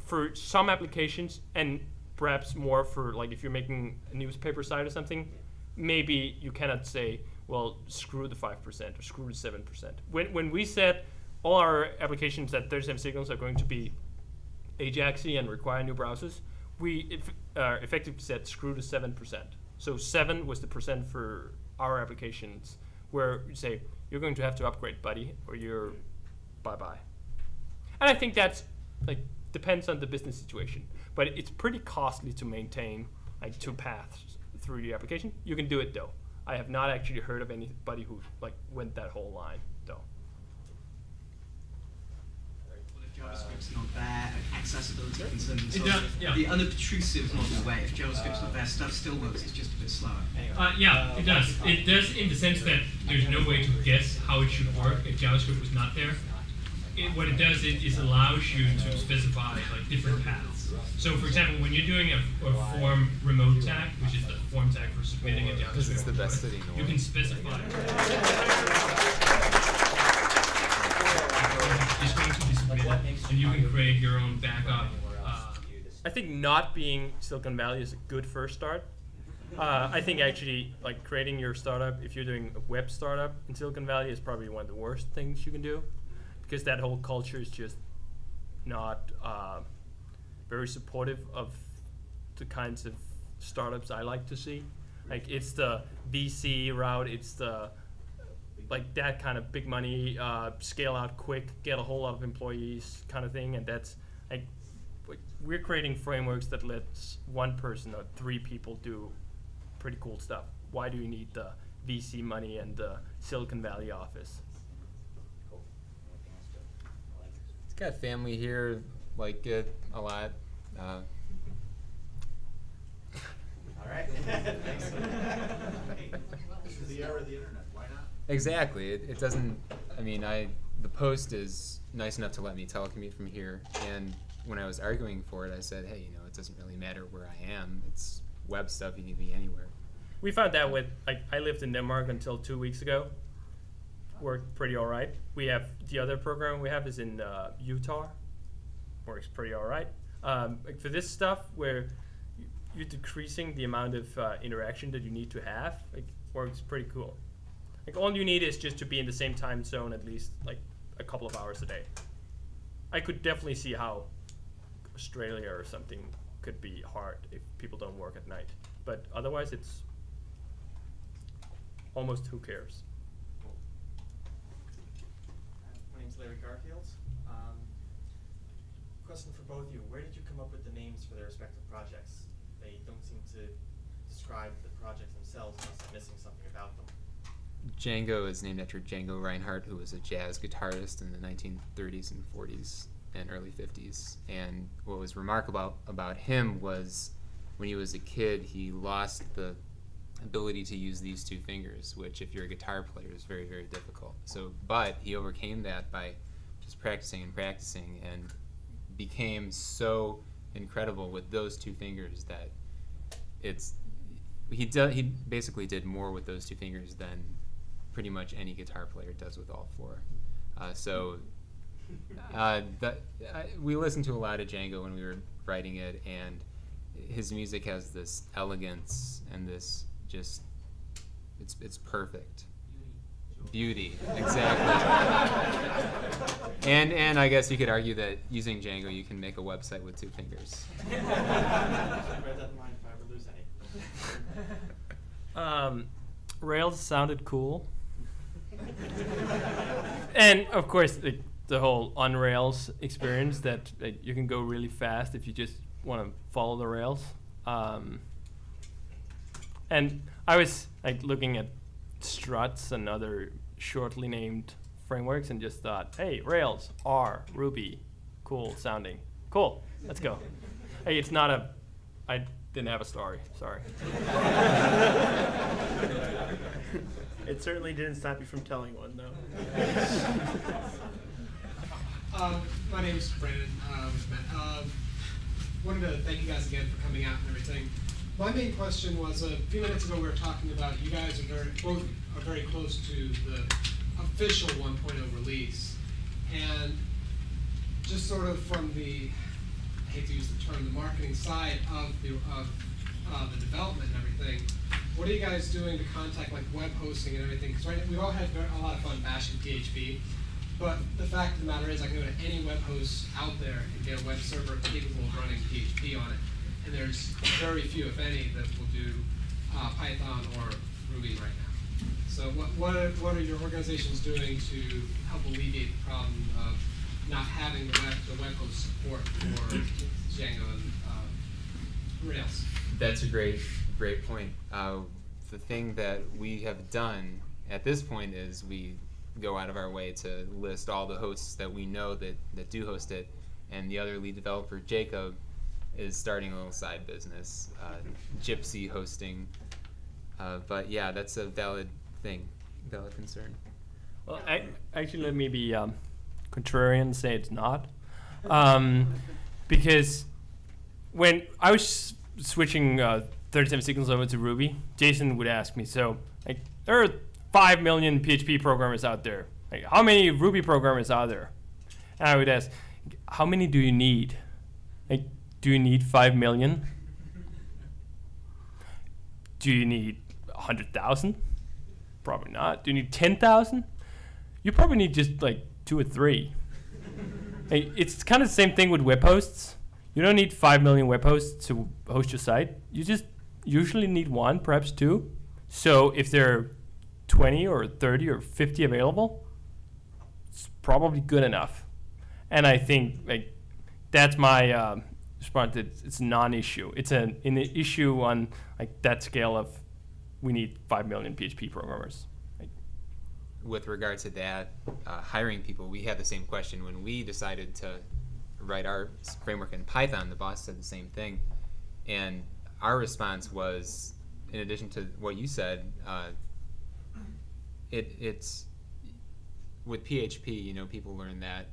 for some applications, and perhaps more for, like, if you're making a newspaper site or something, maybe you cannot say, well, screw the 5% or screw the 7%. When we said all our applications at 37 Signals are going to be AJAX-y and require new browsers, we effectively said screw the 7%. So 7 was the percent for our applications, where you say, you're going to have to upgrade, buddy, or you're bye-bye. And I think that's, like, depends on the business situation. But it's pretty costly to maintain, like, 2 paths through the application. You can do it, though. I have not actually heard of anybody who, like, went that whole line, though. What if JavaScript's not there, accessibility concerns, and so It does, yeah. the unobtrusive model way, if JavaScript's not there, stuff still works, it's just a bit slower. Yeah, it does. It does in the sense that there's no way to guess how it should work if JavaScript was not there. What it does is allows you to specify like different paths. So for example, when you're doing a form remote tag, which is the form tag for submitting a JavaScript, This is the best city in the world. you can specify. It's going to be submitted, and you can create your own backup. I think not being Silicon Valley is a good first start. I think actually like creating your startup, if you're doing a web startup in Silicon Valley, is probably one of the worst things you can do, because that whole culture is just not very supportive of the kinds of startups I like to see. Like it's the VC route, it's the like that kind of big money, scale out quick, get a whole lot of employees kind of thing, and that's like we're creating frameworks that lets one person or 3 people do pretty cool stuff. Why do you need the VC money and the Silicon Valley office? It's got family here, like it a lot. All right. Thanks. This is the era of the internet. Why not? Exactly. It doesn't. I mean, the post is nice enough to let me telecommute from here. And when I was arguing for it, I said, hey, it doesn't really matter where I am. It's web stuff. You can be anywhere. We found that with like I lived in Denmark until 2 weeks ago. Worked pretty all right. We have the other program we have is in Utah. Works pretty all right. Like for this stuff where you're decreasing the amount of interaction that you need to have, like works pretty cool. Like all you need is just to be in the same time zone at least like a couple of hours a day. I could definitely see how Australia or something could be hard if people don't work at night. But otherwise it's almost who cares. My name's Larry Garfield. Question for both of you. Where did you come up with the names for their respective projects? They don't seem to describe the projects themselves unless I'm missing something about them. Django is named after Django Reinhardt, who was a jazz guitarist in the 1930s and 40s and early 50s. And what was remarkable about him was when he was a kid, he lost the ability to use these 2 fingers, which if you're a guitar player is very, very difficult. So, but he overcame that by just practicing and practicing and became so incredible with those 2 fingers that he basically did more with those 2 fingers than pretty much any guitar player does with all 4. We listened to a lot of Django when we were writing it, and his music has this elegance and this just it's perfect. Beauty, exactly. and I guess you could argue that using Django you can make a website with 2 fingers. Bear that in mind if I ever lose any. Rails sounded cool. And of course the whole on Rails experience that you can go really fast if you just want to follow the Rails. And I was like looking at struts and other shortly named frameworks and just thought, hey, Rails, R, Ruby, cool sounding. Cool, let's go. Hey, it's not a, I didn't have a story, sorry. It certainly didn't stop you from telling one, though. My name is Brandon. Wanted to thank you guys again for coming out and everything. My main question was, a few minutes ago we were talking about you guys both are very close to the official 1.0 release. And just sort of from the, I hate to use the term, the marketing side of the development and everything, what are you guys doing to contact like web hosting and everything? Because right, we've all had a lot of fun bashing PHP, but the fact of the matter is I can go to any web host out there and get a web server capable of running PHP on it. And there's very few, if any, that will do Python or Ruby right now. So what are your organizations doing to help alleviate the problem of not having the web host support for Django and Rails? That's a great point. The thing that we have done at this point is we go out of our way to list all the hosts that we know that do host it. And the other lead developer, Jacob, is starting a little side business, Gypsy hosting. But yeah, that's a valid thing, valid concern. Well, actually, let me be contrarian and say it's not. Because when I was switching 37 signals over to Ruby, Jason would ask me, so like, there are 5 million PHP programmers out there. Like, how many Ruby programmers are there? And I would ask, how many do you need? Like, do you need 5 million? Do you need 100,000? Probably not. Do you need 10,000? You probably need just like 2 or 3. Like, it's kind of the same thing with web hosts. You don't need 5 million web hosts to host your site. You just usually need 1, perhaps 2. So if there are 20 or 30 or 50 available, it's probably good enough. And I think like that's my response. It's a non-issue. It's an issue on like that scale of we need 5 million PHP programmers. With regard to that, hiring people, we had the same question when we decided to write our framework in Python. The boss said the same thing, and our response was, in addition to what you said, it's with PHP. You know, people learn that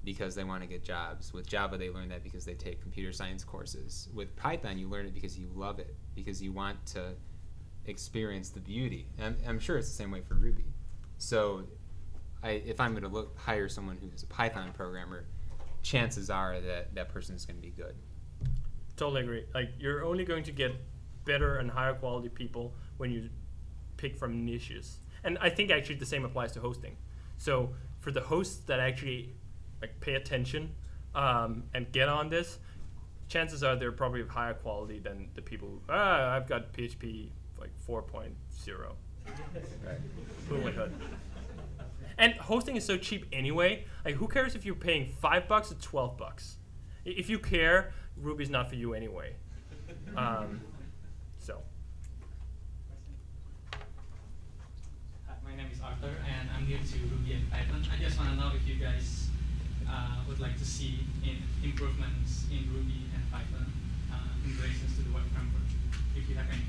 because they want to get jobs. With Java, they learn that because they take computer science courses. With Python, you learn it because you love it, because you want to experience the beauty. And I'm sure it's the same way for Ruby. So if I'm going to hire someone who's a Python programmer, chances are that that person is going to be good. Totally agree. Like, you're only going to get better and higher quality people when you pick from niches. And I think actually the same applies to hosting. So for the hosts that actually like pay attention and get on this, chances are they're probably of higher quality than the people who, I've got PHP like 4.0. Right. Holy hood. And hosting is so cheap anyway. Like, who cares if you're paying $5 or $12? If you care, Ruby's not for you anyway. So. Hi, my name is Arthur, and I'm new to Ruby and Python. I just want to know if you guys would like to see improvements in Ruby and Python integrations to the web framework, if you have any.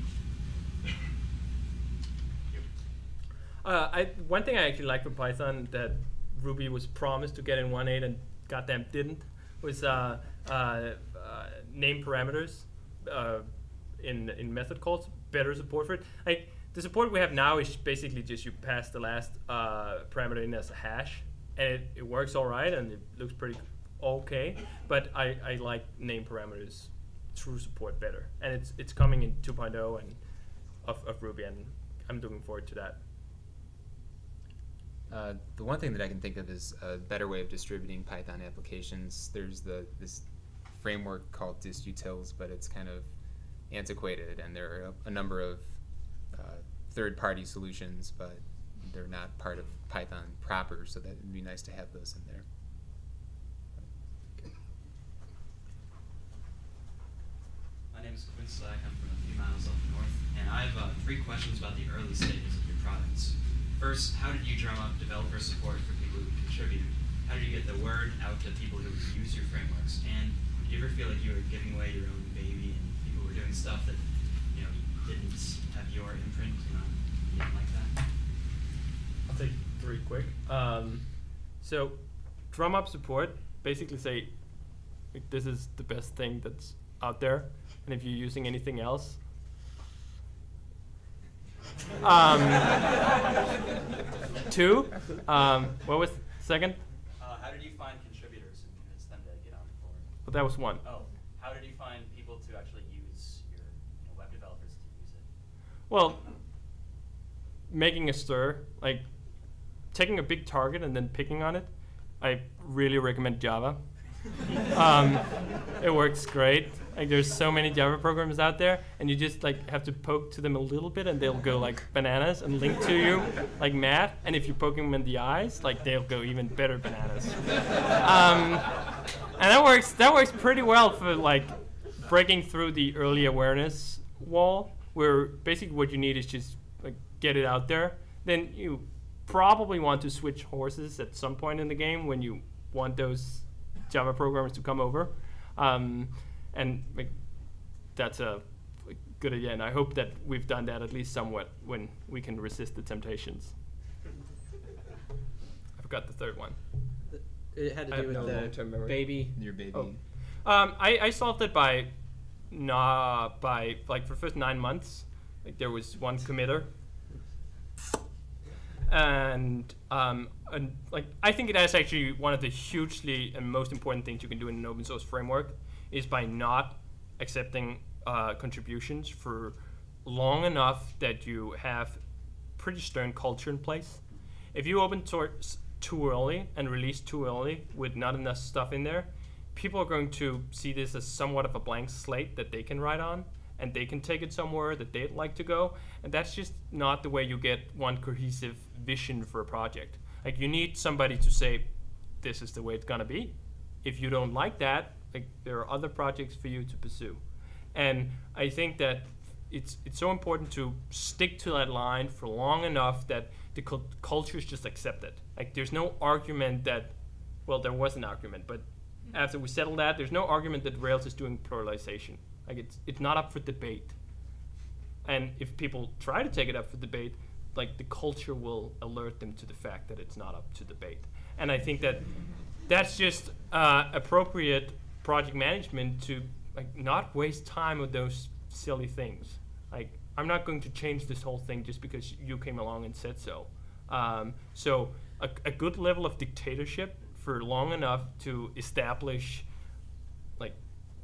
One thing I actually like with Python that Ruby was promised to get in 1.8 and goddamn didn't was name parameters in method calls. Better support for it. Like, the support we have now is basically just you pass the last parameter in as a hash, and it works all right and it looks pretty okay. But I like name parameters through support better, and it's coming in 2.0 and of Ruby, and I'm looking forward to that. The one thing that I can think of is a better way of distributing Python applications. There's this framework called distutils, but it's kind of antiquated, and there are a number of third-party solutions, but they're not part of Python proper, so that would be nice to have those in there. My name is Quinn Slack. I'm from a few miles up north, and I have 3 questions about the early stages of your products. First, how did you drum up developer support for people who contributed? How did you get the word out to people who use your frameworks? And did you ever feel like you were giving away your own baby and people were doing stuff that, you know, didn't have your imprint, you didn't like that? I'll take 3 quick. So drum up support, basically say, like, this is the best thing that's out there, and if you're using anything else, 2, what was second? How did you find contributors and convince them to get on board? Well, that was 1. Oh, how did you find people to actually use your web developers to use it? Well, making a stir, like taking a big target and then picking on it. I really recommend Java. It works great. Like, there's so many Java programs out there, and you just like have to poke to them a little bit, and they'll go like bananas and link to you like mad. And if you poke them in the eyes, like, they'll go even better bananas. And that works pretty well for like breaking through the early awareness wall, where basically what you need is just like get it out there. Then you probably want to switch horses at some point in the game when you want those Java programmers to come over. And like, that's a good idea, and I hope that we've done that at least somewhat when we can resist the temptations. I forgot the third one. It had to do with the baby. Your baby. Oh. I solved it by like for the first 9 months. Like there was one committer, and like I think it is actually one of the hugely and most important things you can do in an open source framework is by not accepting contributions for long enough that you have pretty stern culture in place. If you open source too early and release too early with not enough stuff in there, people are going to see this as somewhat of a blank slate that they can write on, and they can take it somewhere that they'd like to go, and that's just not the way you get one cohesive vision for a project. Like you need somebody to say, this is the way it's gonna be. If you don't like that, like there are other projects for you to pursue. And I think that it's so important to stick to that line for long enough that the culture is just accepted. Like there's no argument that, well, there was an argument, but after we settle that, there's no argument that Rails is doing pluralization. Like it's not up for debate. And if people try to take it up for debate, like the culture will alert them to the fact that it's not up to debate. And I think that that's just appropriate project management to like not waste time with those silly things. Like I'm not going to change this whole thing just because you came along and said so. So a good level of dictatorship for long enough to establish like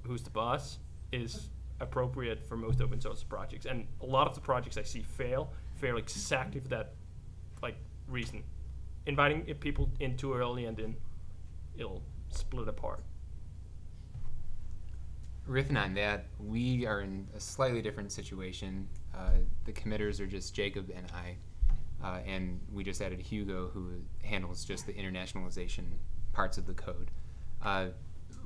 who's the boss is appropriate for most open source projects. And a lot of the projects I see fail exactly for that like reason. Inviting people in too early and then it'll split apart. Riffing on that, we are in a slightly different situation. The committers are just Jacob and I, and we just added Hugo, who handles just the internationalization parts of the code.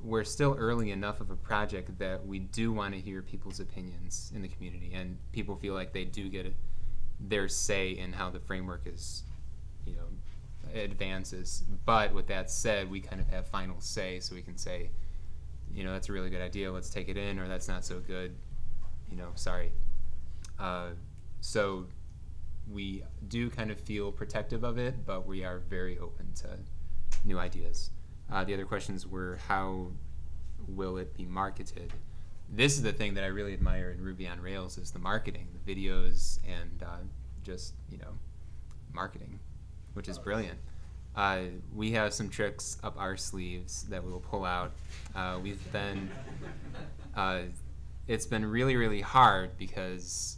We're still early enough of a project that we do want to hear people's opinions in the community, and people feel like they do get their say in how the framework is, advances. But with that said, we kind of have final say, so we can say, that's a really good idea, let's take it in, or that's not so good, sorry. So we do kind of feel protective of it, but we are very open to new ideas. The other questions were, how will it be marketed? This is the thing that I really admire in Ruby on Rails is the marketing, the videos, and just, marketing, which is brilliant. We have some tricks up our sleeves that we'll pull out. It's been really, really hard because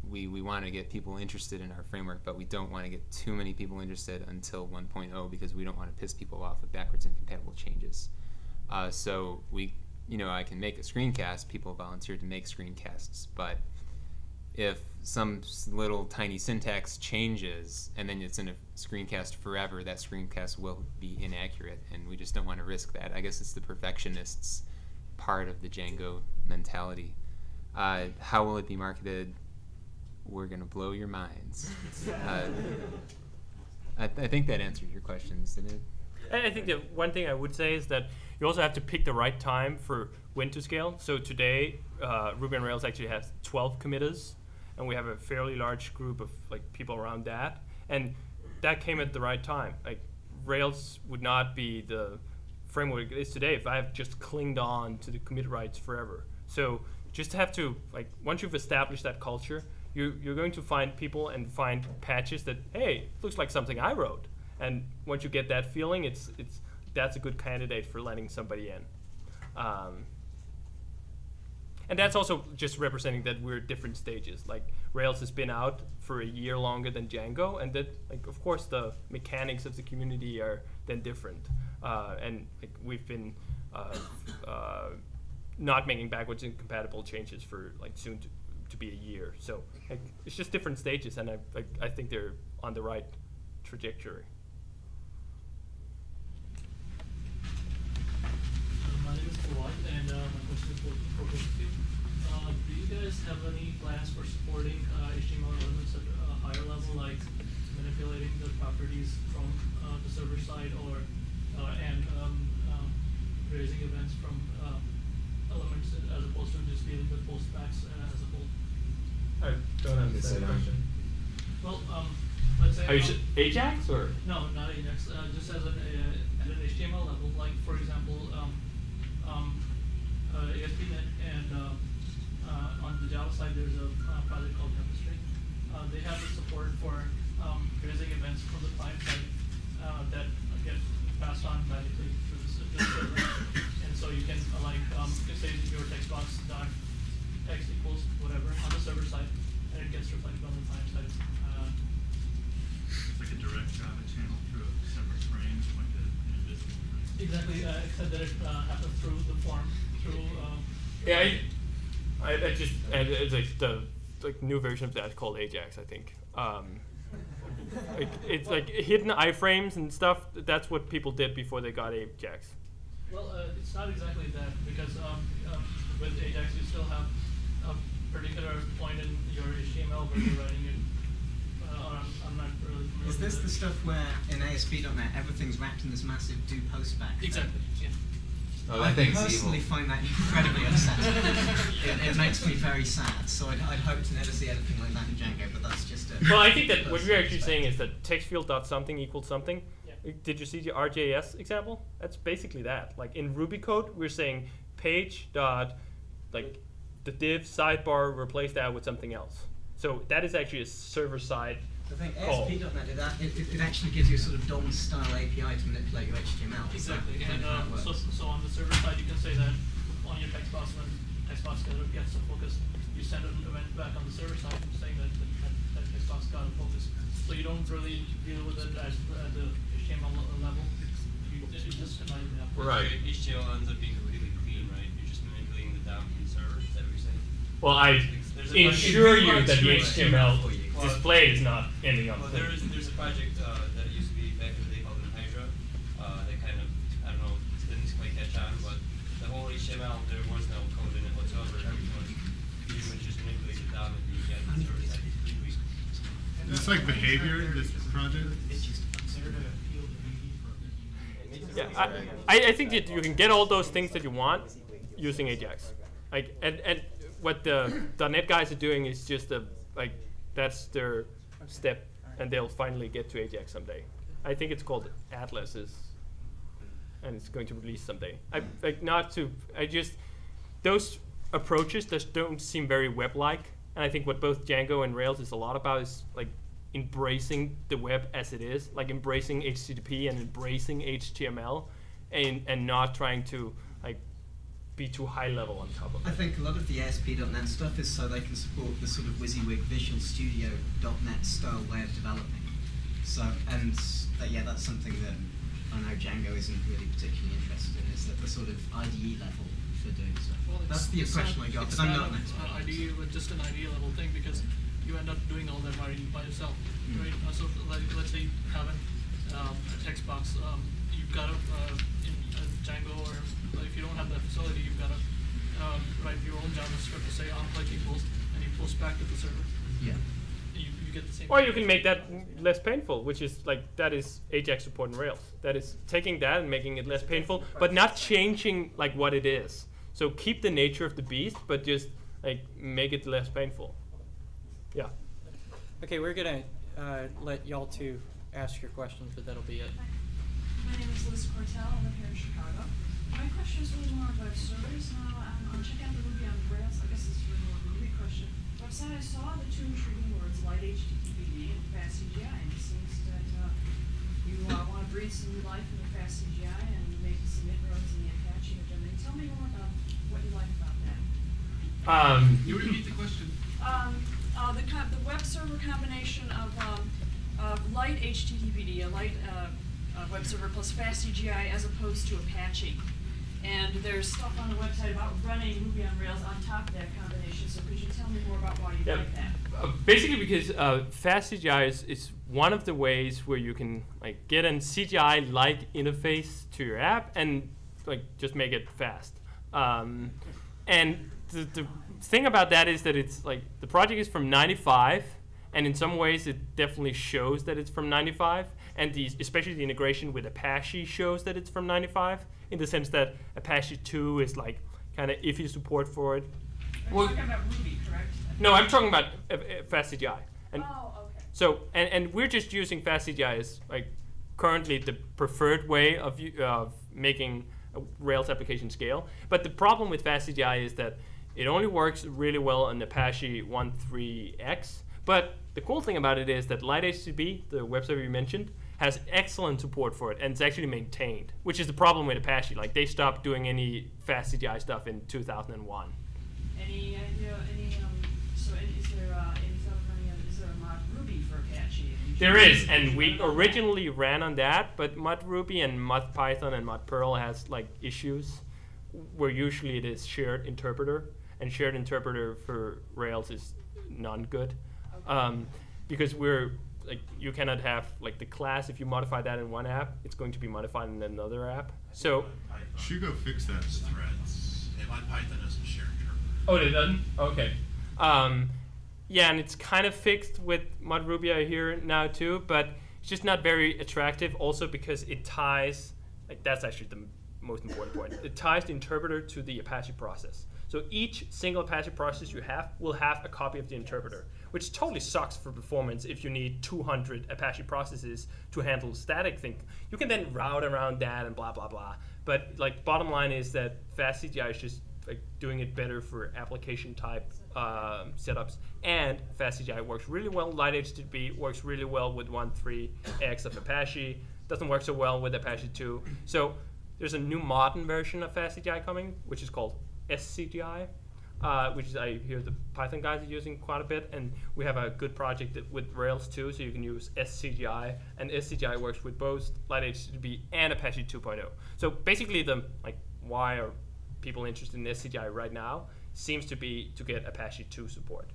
we want to get people interested in our framework, but we don't want to get too many people interested until 1.0 because we don't want to piss people off with backwards incompatible changes. So I can make a screencast, people volunteer to make screencasts, but if some little tiny syntax changes and then it's in a screencast forever, that screencast will be inaccurate, and we just don't want to risk that. I guess it's the perfectionists part of the Django mentality. How will it be marketed? We're going to blow your minds. I think that answered your questions, didn't it? I think the one thing I would say is that you also have to pick the right time for when to scale. So today, Ruby on Rails actually has 12 committers, and we have a fairly large group of people around that. And that came at the right time. Like Rails would not be the framework it is today if I have just clinged on to the commit rights forever. So just have to, once you've established that culture, you're going to find people and find patches that, hey, looks like something I wrote. And once you get that feeling, that's a good candidate for letting somebody in. And that's also just representing that we're at different stages. Like Rails has been out for a year longer than Django, and that, of course, the mechanics of the community are then different. And we've been not making backwards incompatible changes for soon to be a year. So it's just different stages, and I think they're on the right trajectory. My name is Fawad, and my question is for both of you. Do you guys have any plans for supporting HTML elements at a higher level, like manipulating the properties from the server side, or and raising events from elements as opposed to just dealing with postbacks as a whole. I don't understand the question. Well, let's say. Are you Ajax or? No, not Ajax. Just as at an HTML level, like for example, ASP.NET and on the Java side, there's a project called Chemistry. They have the support for raising events from the client side that get passed on magically through the server. And so you can say your text box dot text equals whatever on the server side, and it gets reflected on the client side. It's like a direct Java channel through a separate frame, like an invisible frame. Exactly, except that it happens through the form, through. Yeah, I just it's like the new version of that called Ajax, I think. Like it's like hidden iframes and stuff. That's what people did before they got Ajax. Well, it's not exactly that, because with Ajax you still have a particular point in your HTML where you're writing it. I'm not really familiar. Is this the stuff where in ASP.NET everything's wrapped in this massive do postback? Exactly. Yeah. Oh, I personally find that incredibly upsetting. it makes me very sad. So I'd hope to never see anything like that in Django, but that's just a. Well, I think that what we're actually saying is that text field dot something equals something. Yeah. Did you see the RJS example? That's basically that. Like in Ruby code, we're saying page dot like the div sidebar, replace that with something else. So that is actually a server side. The thing, ASP.NET did that. It actually gives you a sort of DOM style API to manipulate your HTML. Exactly. And so on the server side, you can say that on your text box, when text box gets a focus, you send an event back on the server side saying that that text box got a focus. So you don't really deal with it at the HTML level. You just deny that. Right. HTML ends up being really clean, right? You're just manipulating the DOM from the server. Is that what you're saying? Well, I ensure you that the HTML display is not ending up. Well, there's a project that used to be back in the day called Hydra. That kind of, I don't know, didn't quite catch on, but the whole HTML, there was no code in it whatsoever. You would just manipulate the DOM and you get the server side completely. Is this like behavior, this project? Yeah, I think that you can get all those things that you want using Ajax. Like and what the .NET guys are doing is just that's their step, and they'll finally get to Ajax someday. I think it's called Atlas, and it's going to release someday. Those approaches just don't seem very web-like, and I think what both Django and Rails is a lot about is like embracing the web as it is, like embracing HTTP and embracing HTML, and not trying to like be too high level on top of it. I think a lot of the ASP.NET stuff is so they can support the sort of WYSIWYG Visual Studio .NET style way of developing. So, yeah, that's something that I know Django isn't really particularly interested in, is that the sort of IDE level for doing stuff. Well, that's the impression I got, but I'm not an expert. IDE with just an IDE level thing, because you end up doing all that by yourself, right? So let's say you have a text box, you've got in Django, or if you don't have that facility, you've got to write your own JavaScript to say onClick equals, and you post back to the server. Yeah. You get the same. Or you can make that less painful, which is that is Ajax support in Rails. That is taking that and making it less painful, but not changing like what it is. So keep the nature of the beast, but just like make it less painful. Yeah. Okay, we're gonna let y'all two ask your questions, but that'll be it. My name is Liz Cortell. I live here in Chicago. My question is really more about servers. I'm checking out the Ruby on Rails. I guess this is really more of a Ruby question. Website, I saw the two intriguing words, light HTTP and fast CGI, and it seems that you want to breathe some new life into fast CGI and make some inroads in the Apache or domain. Tell me more about what you like about that. You repeat the question. The web server combination of light HTTPD, a light web server plus fast CGI as opposed to Apache. And there's stuff on the website about running Ruby on Rails on top of that combination. So could you tell me more about why you like that? Basically because fast CGI is one of the ways where you can like get a CGI-like interface to your app and like just make it fast. And the thing about that is that it's like the project is from '95, and in some ways it definitely shows that it's from 95, and especially the integration with Apache shows that it's from 95, in the sense that Apache 2 is like kind of iffy support for it. You're talking about Ruby, correct? No, I'm talking about FastCGI. And oh, okay. So, and we're just using FastCGI as like currently the preferred way of making a Rails application scale. But the problem with FastCGI is that it only works really well on Apache 1.3x. But the cool thing about it is that LightHTTP, the web server you mentioned, has excellent support for it, and it's actually maintained, which is the problem with Apache. Like, they stopped doing any FastCGI stuff in 2001. Any idea, is there a mod Ruby for Apache? There is, and we originally ran on that, but mod Ruby and mod Python and mod Perl has like issues where usually it is shared interpreter, and shared interpreter for Rails is not good. Okay. Because we're like, you cannot have like the class, if you modify that in one app, it's going to be modified in another app. So should go fix that. Threads. Yeah, my Python doesn't share interpreter. Oh, it doesn't? Okay. Yeah, and it's kind of fixed with mod Ruby, I hear now too, but it's just not very attractive. Also because it ties, like that's actually the most important point. It ties the interpreter to the Apache process. So each single Apache process you have will have a copy of the interpreter, which totally sucks for performance if you need 200 Apache processes to handle static thing. You can then route around that and blah, blah, blah. But like bottom line is that FastCGI is just like doing it better for application type setups. And FastCGI works really well. LightHTTP works really well with 1.3x of Apache. Doesn't work so well with Apache 2. So there's a new modern version of FastCGI coming, which is called SCGI, which is, I hear the Python guys are using quite a bit, and we have a good project with Rails too, so you can use SCGI, and SCGI works with both LightHTTP and Apache 2.0. So basically, the like why are people interested in SCGI right now seems to be to get Apache 2 support.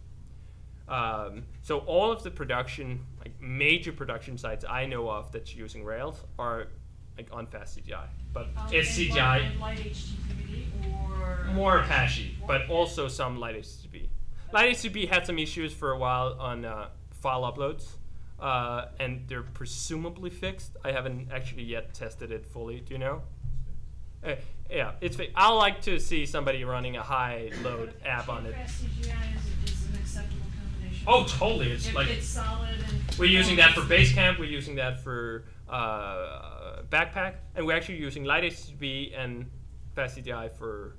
So all of the production, like major production sites I know of that's using Rails are like on FastCGI, but SCGI. Or more Apache, but also some LightHTTP. LightHTTP had some issues for a while on file uploads, and they're presumably fixed. I haven't actually yet tested it fully. Do you know? Yeah, it's. I like to see somebody running a high-load app on it. FastCGI is an acceptable combination. Oh, totally. It's like it's solid. And we're using that for Basecamp. We're using that for Backpack, and we're actually using LightHTTP and FastCGI for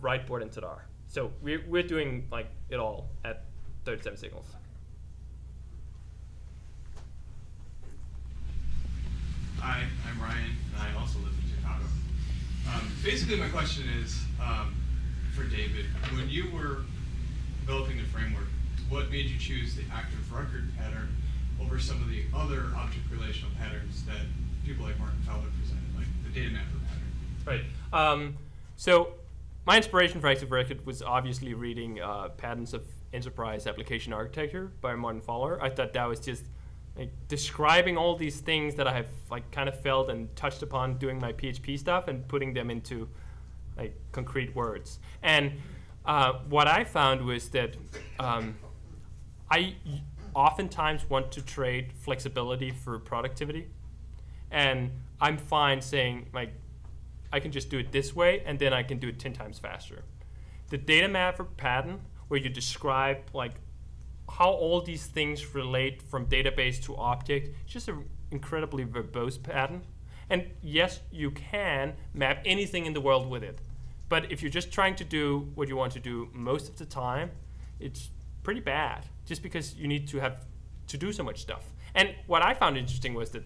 Writeboard and Tadar. So we're doing like it all at 37 signals. Hi, I'm Ryan, and I also live in Chicago. Basically, my question is for David. When you were developing the framework, what made you choose the active record pattern over some of the other object relational patterns that people like Martin Fowler presented, like the data mapper pattern? Right. So my inspiration for active record was obviously reading Patterns of Enterprise Application Architecture by Martin Fowler. I thought that was just like describing all these things that I have like kind of felt and touched upon doing my PHP stuff and putting them into like concrete words. And what I found was that I oftentimes want to trade flexibility for productivity, and I'm fine saying like I can just do it this way and then I can do it 10 times faster. The data mapper pattern, where you describe like how all these things relate from database to object, it's just an incredibly verbose pattern. And yes, you can map anything in the world with it, but if you're just trying to do what you want to do most of the time, it's pretty bad, just because you need to have to do so much stuff. And what I found interesting was that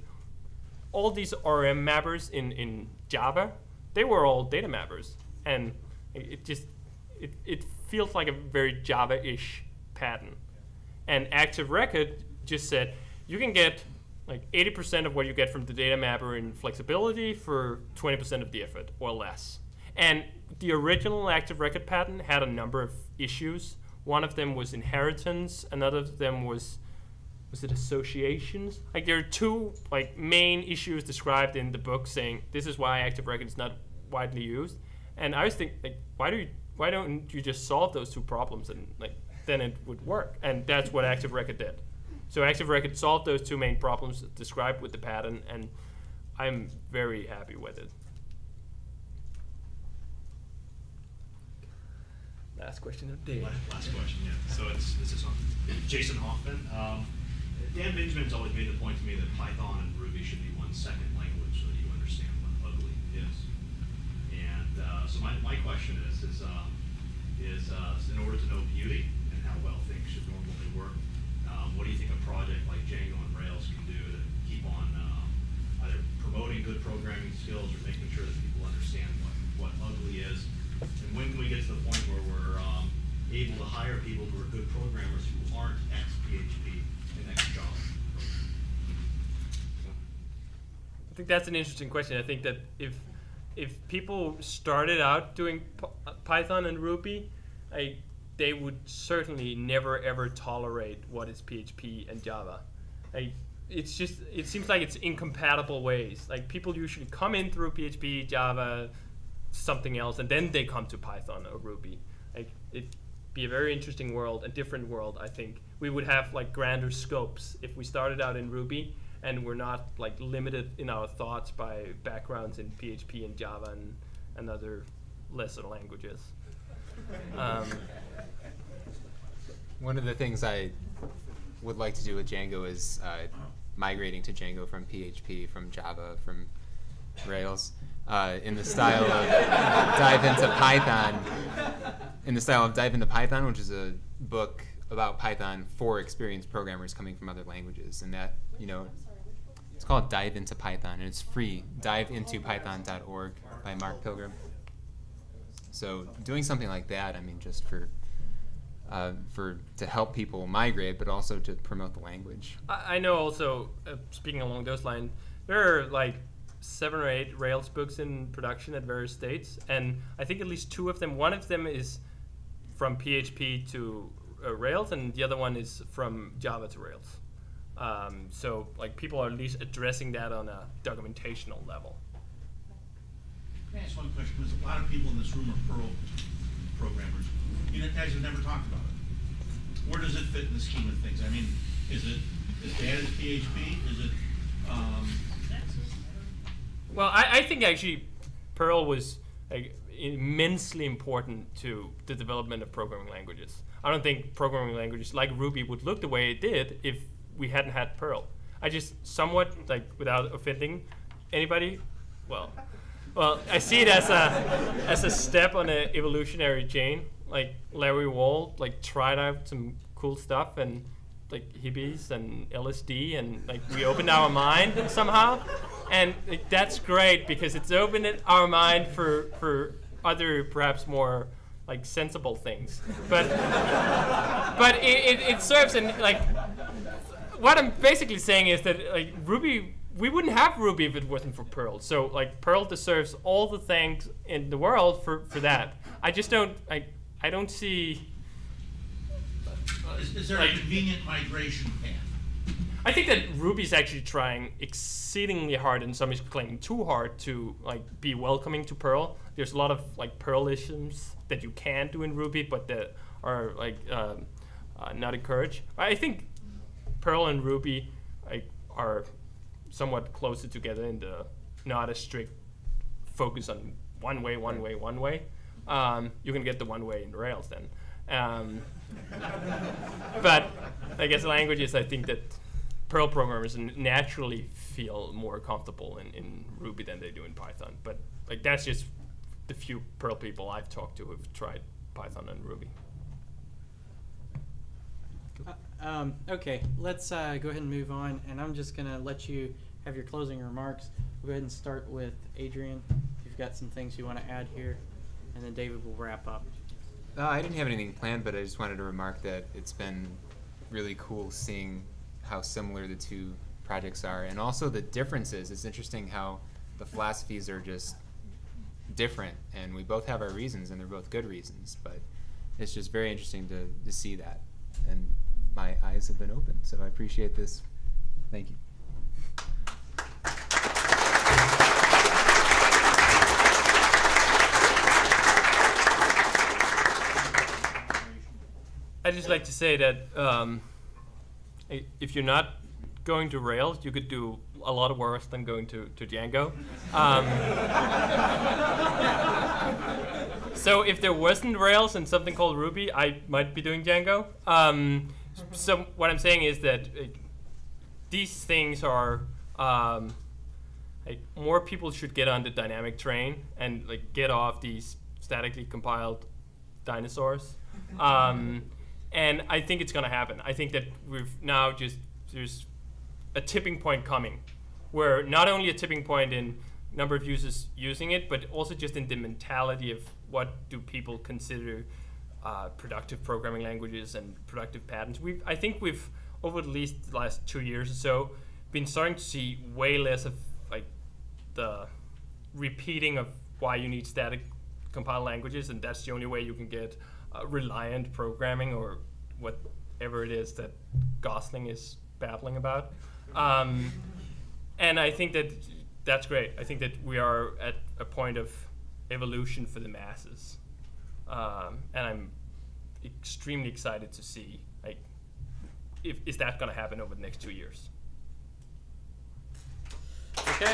all these RM mappers in Java, they were all data mappers, and it feels like a very Java-ish pattern. And Active Record just said you can get like 80% of what you get from the data mapper in flexibility for 20% of the effort or less. And the original Active Record pattern had a number of issues. One of them was inheritance. Another of them was it associations? Like there are two like main issues described in the book saying this is why Active Record is not widely used. And I was thinking, like, why don't you just solve those two problems and like then it would work. And that's what Active Record did. So Active Record solved those two main problems described with the pattern, and I'm very happy with it. Last question of the day. Last question, yeah. So this is on Jason Hoffman. Dan Benjamin's always made the point to me that Python and Ruby should be one second language so that you understand what ugly is. And so my question is in order to know beauty and how well things should normally work, what do you think a project like Django and Rails can do to keep on either promoting good programming skills or making sure that people understand what ugly is? And when can we get to the point where we're able to hire people who are good programmers who aren't ex-PHP and ex-Java? I think that's an interesting question. I think that if people started out doing Python and Ruby, they would certainly never ever tolerate what is PHP and Java. It seems like it's incompatible ways. Like people usually come in through PHP, Java, something else, and then they come to Python or Ruby. Like it'd be a very interesting world, a different world. I think we would have like grander scopes if we started out in Ruby and we're not like limited in our thoughts by backgrounds in PHP and Java and other lesser languages. One of the things I would like to do with Django is migrating to Django from PHP, from Java, from Rails, in the style of Dive into Python. In the style of Dive into Python, which is a book about Python for experienced programmers coming from other languages, and that it's called Dive into Python, and it's free. DiveIntoPython.org by Mark Pilgrim. So doing something like that, I mean, just to help people migrate, but also to promote the language. I know also, speaking along those lines, there are like 7 or 8 Rails books in production at various states, and I think at least 2 of them, one of them is from PHP to Rails, and the other one is from Java to Rails. So like people are at least addressing that on a documentational level. Can I ask one question? Because a lot of people in this room are Perl programmers. You guys have never talked about it. Where does it fit in the scheme of things? I mean, is it as bad as PHP? Is it? Well, I think actually Perl was immensely important to the development of programming languages. I don't think programming languages like Ruby would look the way it did if we hadn't had Perl. I just somewhat, like, without offending anybody, well, I see it as a step on an evolutionary chain. Like Larry Wall, like tried out some cool stuff and like hippies and LSD, and like we opened our mind somehow, and like, that's great because it's opened our mind for other perhaps more like sensible things. But it serves, and like what I'm basically saying is that like Ruby, we wouldn't have Ruby if it wasn't for Perl. So like Perl deserves all the thanks in the world for that. I just don't I don't see. Is there a convenient migration path? I think that Ruby's actually trying exceedingly hard, and some is claiming too hard to like be welcoming to Perl. There's a lot of like Perlisms that you can do in Ruby, but that are like not encouraged. I think Perl and Ruby are somewhat closer together in the not a strict focus on one way. You can get the one way in Rails then. But I guess languages, I think that Perl programmers naturally feel more comfortable in Ruby than they do in Python. But like that's just the few Perl people I've talked to who've tried Python and Ruby. Okay, let's go ahead and move on, and I'm just going to let you have your closing remarks. We'll go ahead and start with Adrian. If you've got some things you want to add here, and then David will wrap up. I didn't have anything planned, but I just wanted to remark that it's been really cool seeing how similar the two projects are, and also the differences. It's interesting how the philosophies are just different, and we both have our reasons, and they're both good reasons, but it's just very interesting to see that, and my eyes have been opened, so I appreciate this. Thank you. I'd just like to say that if you're not going to Rails, you could do a lot worse than going to Django. So if there wasn't Rails and something called Ruby, I might be doing Django. So what I'm saying is that these things are like more people should get on the dynamic train and like get off these statically compiled dinosaurs. And I think it's going to happen. I think that there's a tipping point coming, where not only a tipping point in number of users using it, but also just in the mentality of what do people consider productive programming languages and productive patterns. I think we've, over at least the last 2 years or so, been starting to see way less of like the repeating of why you need static compiled languages, and that's the only way you can get reliant programming or whatever it is that Gosling is babbling about. And I think that that's great. I think that we are at a point of evolution for the masses. And I'm extremely excited to see, like, is that going to happen over the next 2 years? Okay.